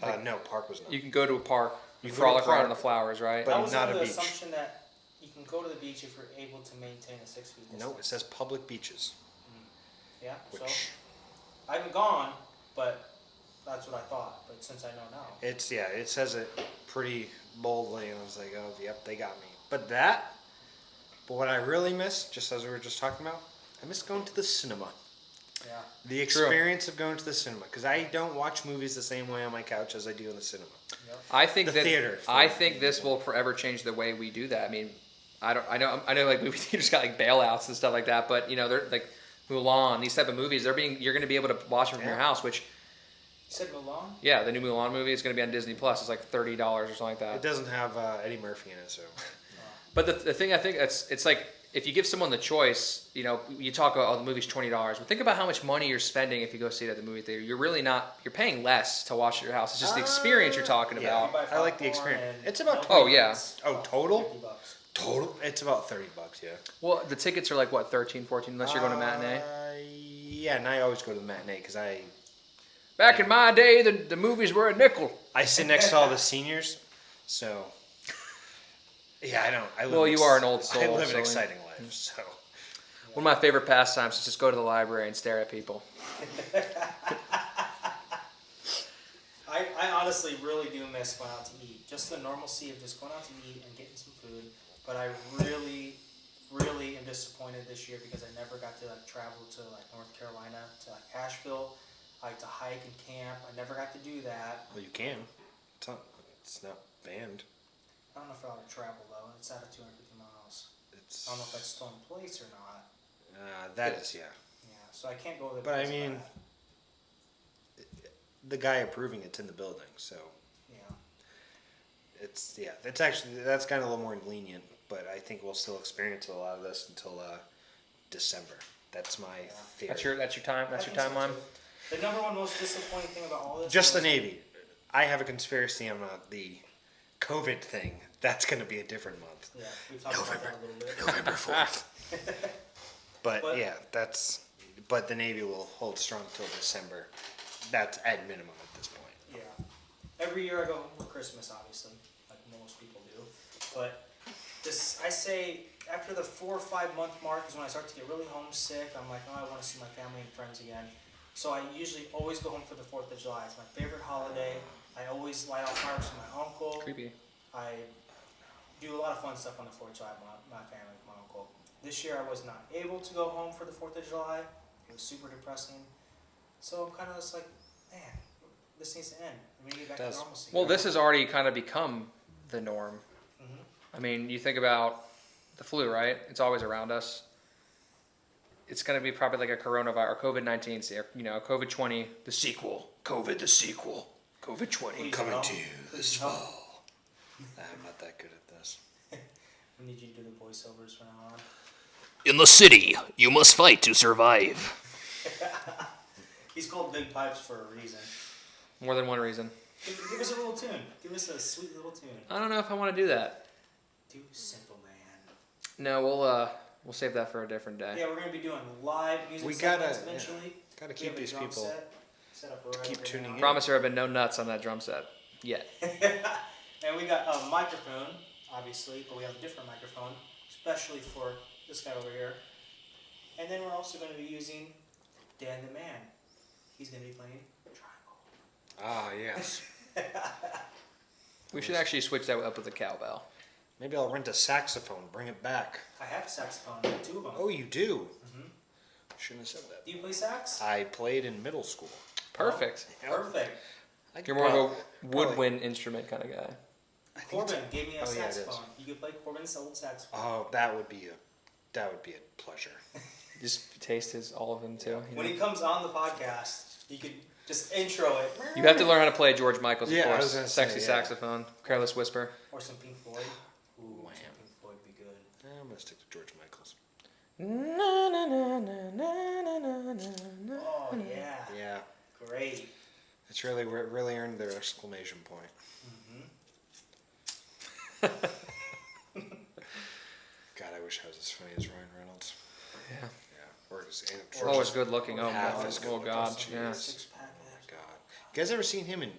right? No, park was not. You can go to a park. You can go to a frolic around park, in the flowers, right? but I was not under a the beach. assumption that you can go to the beach if you're able to maintain a 6 feet distance. No, it says public beaches. Yeah, so Which I haven't gone, but that's what I thought. But since I know now, it says it pretty boldly, and I was like, oh, yep, they got me. But what I really miss, just as we were just talking about, I miss going to the cinema. yeah. The experience of going to the cinema, because I don't watch movies the same way on my couch as I do in the cinema. I think The that theater. I think this will forever change the way we do that. I mean, I know like movie theaters got like bailouts and stuff like that, but you know they're like Mulan, these type of movies. You're going to be able to watch them from your house. Which You said Mulan? yeah, the new Mulan movie is going to be on Disney Plus. It's like $30 or something like that. It doesn't have Eddie Murphy in it, so. But the thing I think it's like if you give someone the choice, you know, you talk about the movie's $20, but think about how much money you're spending if you go see it at the movie theater. You're really not. You're paying less to watch it at your house. It's just the experience you're talking yeah. about. I like the experience. It's about Oh, yeah. Oh, total? $50. Total? It's about $30, yeah. Well, the tickets are like what, 13, 14, unless you're going to matinee. Yeah, and I always go to the matinee because Back in my day, the movies were a nickel. I sit next to all the seniors, so yeah, I don't. I live Well, an you are an old soul, I live so- an exciting life, so One of my favorite pastimes is just go to the library and stare at people. I honestly really do miss going out to eat. Just the normalcy of just going out to eat and getting some food. But I really, really am disappointed this year because I never got to like travel to like North Carolina, to like Asheville, like to hike and camp. I never got to do that. well, you can. It's not banned. I don't know if I ought to travel though. It's out of 250 miles. It's I don't know if that's still in place or not. that is, yeah. Yeah, so I can't go to the But I place mean, the guy approving it's in the building, so yeah. it's actually that's kind of a little more lenient. But I think we'll still experience a lot of this until December. That's my theory. That's your time. That's I your think so, timeline. too. The number one most disappointing thing about all this Just the was- Navy. I have a conspiracy on the COVID thing. That's going to be a different month. Yeah, we talked about that a little bit. November 4th. But But- yeah, but the Navy will hold strong till December. That's at minimum at this point. Yeah. Every year I go home for Christmas, obviously, like most people do. But I say after the 4 or 5 month mark is when I start to get really homesick. I'm like, oh, I want to see my family and friends again. So I usually always go home for the 4th of July. It's my favorite holiday. I always light off fireworks for my uncle. Creepy. I do a lot of fun stuff on the 4th of July with my family, with my uncle. This year I was not able to go home for the 4th of July. It was super depressing. So I'm kind of just like, man, this needs to end. We need to get back Does. to normalcy. Well, this has already kind of become the norm. I mean, you think about the flu, right? It's always around us. It's going to be probably like a coronavirus or COVID-19, you know, COVID-20, the sequel. COVID, the sequel. COVID-20 Please coming don't. to you this Please don't. fall. I'm not that good at this. We need you to do the voiceovers from now on. In the city, you must fight to survive. He's called Big Pipes for a reason. More than one reason. Give us a little tune. Give us a sweet little tune. I don't know if I want to do that. Do Simple Man. No, we'll save that for a different day. Yeah, we're gonna be doing live music We gotta- segments eventually. Gotta We have keep a these drum people set up right keep over tuning now. in. Promise there have been no nuts on that drum set yet. And we got a microphone, obviously, but we have a different microphone, especially for this guy over here. And then we're also going to be using Dan the Man. He's going to be playing triangle. Ah, yes. We should actually switch that up with the cowbell. Maybe I'll rent a saxophone, bring it back. I have a saxophone, I have 2 of them. Oh, you do? Mhm. Shouldn't have said that. Do you play sax? I played in middle school. Perfect. Perfect. I could You're more of probably- a woodwind instrument kind of guy. I think Corbin it's- gave me a oh, yeah, it is. saxophone. You could play Corbin's old saxophone. Oh, that would be a pleasure. Just taste all of them too. You, When know? he comes on the podcast, you could just intro it. You have to learn how to play George Michael's, of Yeah, I course. was gonna Sexy say, yeah. saxophone, Careless Whisper. Or some Pink Floyd. Ooh, Wham. some Pink Floyd would be good. I'm gonna stick to George Michael's. Na, na, na, na, na, na, na, na. Oh, yeah. Yeah, Great. it's really earned their exclamation point. God, I wish I was as funny as Ryan Reynolds. Yeah. Yeah, or as Always good looking. Oh, Half God. as good Oh, looking. God. Jeez. Yeah. Six-pack abs. God, you guys ever seen him in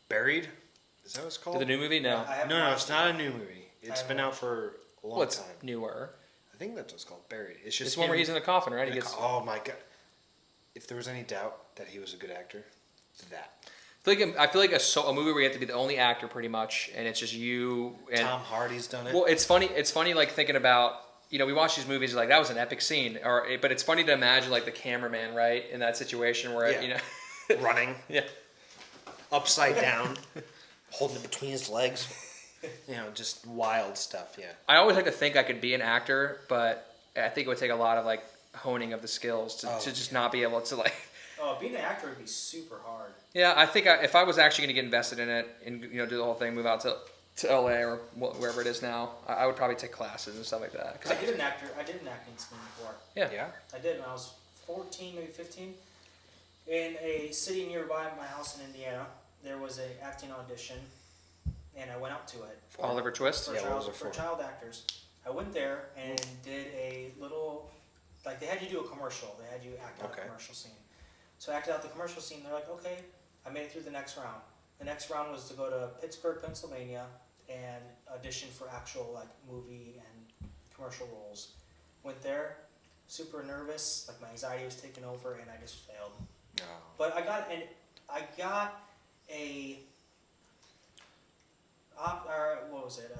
Buried? Is that what it's called? The new movie? No. I haven't No, watched it's not it. a new movie. It's haven't been out watched for a long What's time. newer? I think that's what's called Buried. It's just It's one where him he's in a coffin, right? in He a gets. oh my God! If there was any doubt that he was a good actor, that I feel like a movie where you have to be the only actor, pretty much, and it's just you and. Tom Hardy's done it. Well, it's funny. It's funny, like thinking about. We watch these movies like that was an epic scene, but it's funny to imagine like the cameraman, right, in that situation where Yeah. you know. Running Yeah. upside down, holding it between his legs. Just wild stuff. Yeah. I always like to think I could be an actor, but I think it would take a lot of like honing of the skills to just not be able to like. Oh, being an actor would be super hard. Yeah, I think if I was actually going to get invested in it and do the whole thing, move out to LA or wherever it is now, I would probably take classes and stuff like that. I did an acting school before. Yeah. Yeah. I did when I was 14, maybe 15. In a city nearby my house in Indiana, there was an acting audition, and I went out to it. Oliver Twist. For, Yeah, what was it for for? child actors. I went there and did a little, like they had you do a commercial. They had you act out Okay. a commercial scene. So I acted out the commercial scene. They're like, okay, I made it through the next round. The next round was to go to Pittsburgh, Pennsylvania, and audition for actual like movie and commercial roles. Went there, super nervous, like my anxiety was taking over, and I just failed. No. But I got a what was it?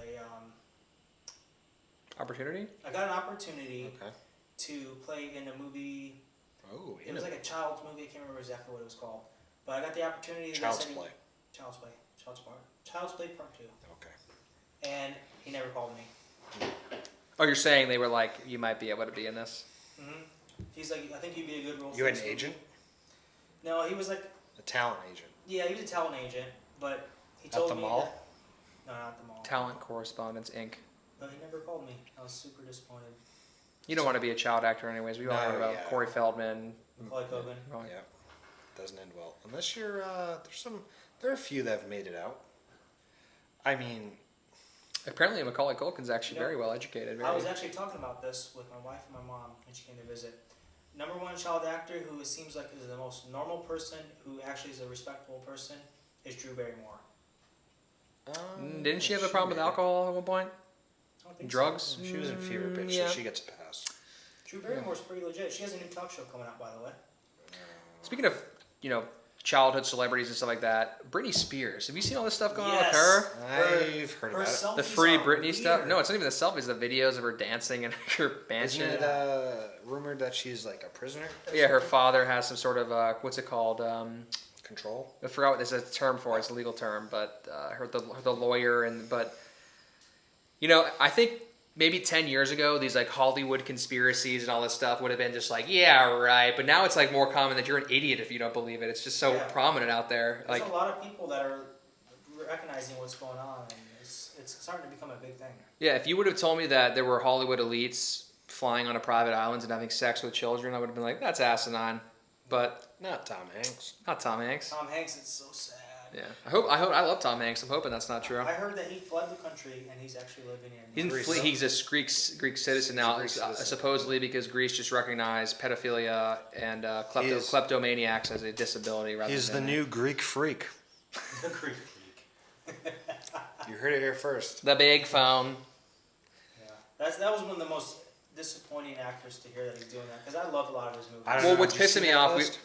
Opportunity. I got an opportunity Okay. to play in a movie. Oh, It was like a child's movie. I can't remember exactly what it was called. But I got the opportunity. they Child's said Play. Child's Play. Child's Play Part 2. Okay. And he never called me. Oh, you're saying they were like, you might be able to be in this. He's like, I think you'd be a good role. You for had this an movie." agent? No, he was like, A talent agent. yeah, he was a talent agent, but he At told the me mall? that, no, not the mall. Talent Correspondence Inc. No, he never called me. I was super disappointed. You don't want to be a child actor, anyways. We all No, heard about yeah. Corey Feldman. Macaulay Culkin. Right. Yeah. Doesn't end well. Unless you're, there are a few that have made it out. I mean, Apparently, Macaulay Culkin's actually very well educated. I was actually talking about this with my wife and my mom when she came to visit. Number one child actor who it seems like is the most normal person, who actually is a respectable person, is Drew Barrymore. Didn't she have a problem with alcohol at one point? I don't think Drugs? so. She was in Fever Pitch, yeah. so she gets a pass. Drew Barrymore's pretty legit. She has a new talk show coming out, by the way. Speaking of, childhood celebrities and stuff like that, Britney Spears. Have you seen all this stuff going on with Yes. her? I've heard about it. selfies The free are Britney stuff? weird. No, it's not even the selfies. The videos of her dancing in her Isn't mansion. it rumored that she's like a prisoner? Yeah, her father has some sort of what's it called? Control? I forgot what there's a term for it. It's a legal term, but the lawyer but I think maybe 10 years ago these like Hollywood conspiracies and all this stuff would have been just like, yeah, right. But now it's like more common that you're an idiot if you don't believe it. It's just so Yeah. prominent out there. There's Like, a lot of people that are recognizing what's going on, and it's starting to become a big thing. yeah, if you would have told me that there were Hollywood elites flying on a private island and having sex with children, I would have been like, that's asinine. but Not Tom Hanks. not Tom Hanks. Tom Hanks is so sad. Yeah, I love Tom Hanks. I'm hoping that's not true. I heard that he fled the country and he's actually living in. He didn't Greece. flee. He's a Greek citizen now, Greek citizen. supposedly because Greece just recognized pedophilia and kleptomaniacs as a disability. Rather He's the than new Greek freak. The Greek freak. You heard it here first. the big phone. Yeah, that was one of the most disappointing actors to hear that he's doing that because I love a lot of his movies. I don't Well, know, what's did you pissing see me that off, list?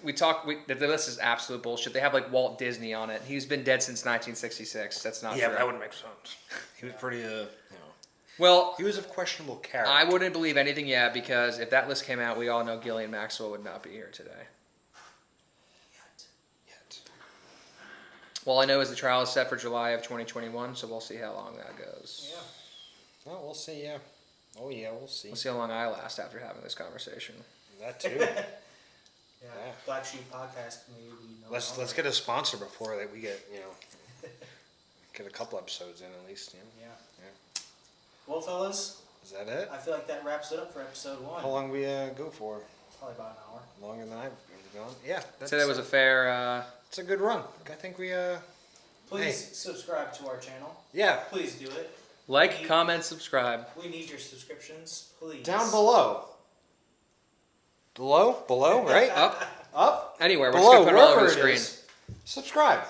the list is absolute bullshit. They have like Walt Disney on it. He's been dead since 1966. That's not Yeah, true. that wouldn't make sense. He was pretty, Well, he was of questionable character. I wouldn't believe anything yet because if that list came out, we all know Ghislaine Maxwell would not be here today. Yet. Well, I know is the trial is set for July of 2021, so we'll see how long that goes. Yeah. Well, we'll see, yeah. Oh, yeah, we'll see. We'll see how long I last after having this conversation. That too. Yeah. Yeah. Black Sheep Podcast maybe. No Let's longer. get a sponsor before that we get, get a couple episodes in at least. Yeah. Yeah. Well, fellas, Is that it? I feel like that wraps it up for episode 1. How long we go for? Probably about an hour. Longer than I've gone? Yeah. So that was a fair. It's a good run. I think we, Please Hey. subscribe to our channel. yeah. Please do it. Like, comment, subscribe. We need your subscriptions, please. Down below. Below, right? Up? Anywhere, we're Below, just gonna put it all over wherever the it screen. is. Subscribe.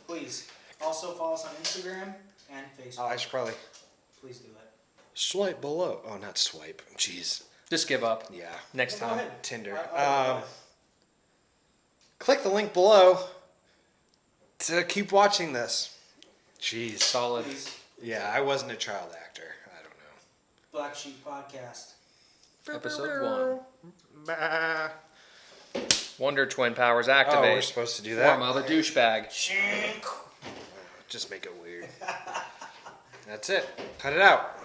Please. Also follow us on Instagram and Facebook. Oh, I should probably Please do it. swipe below. Oh, not swipe. Jeez. Just give up. Yeah. Next Go time. ahead. Tinder. I'll Click the link below to keep watching this. Jeez. Solid. Please. Yeah, I wasn't a child actor. I don't know. Black Sheep Podcast. Episode 1. Bah. Wonder Twin powers Oh, activate. we're supposed to do that? Form of a douchebag. Just make it weird. That's it. Cut it out.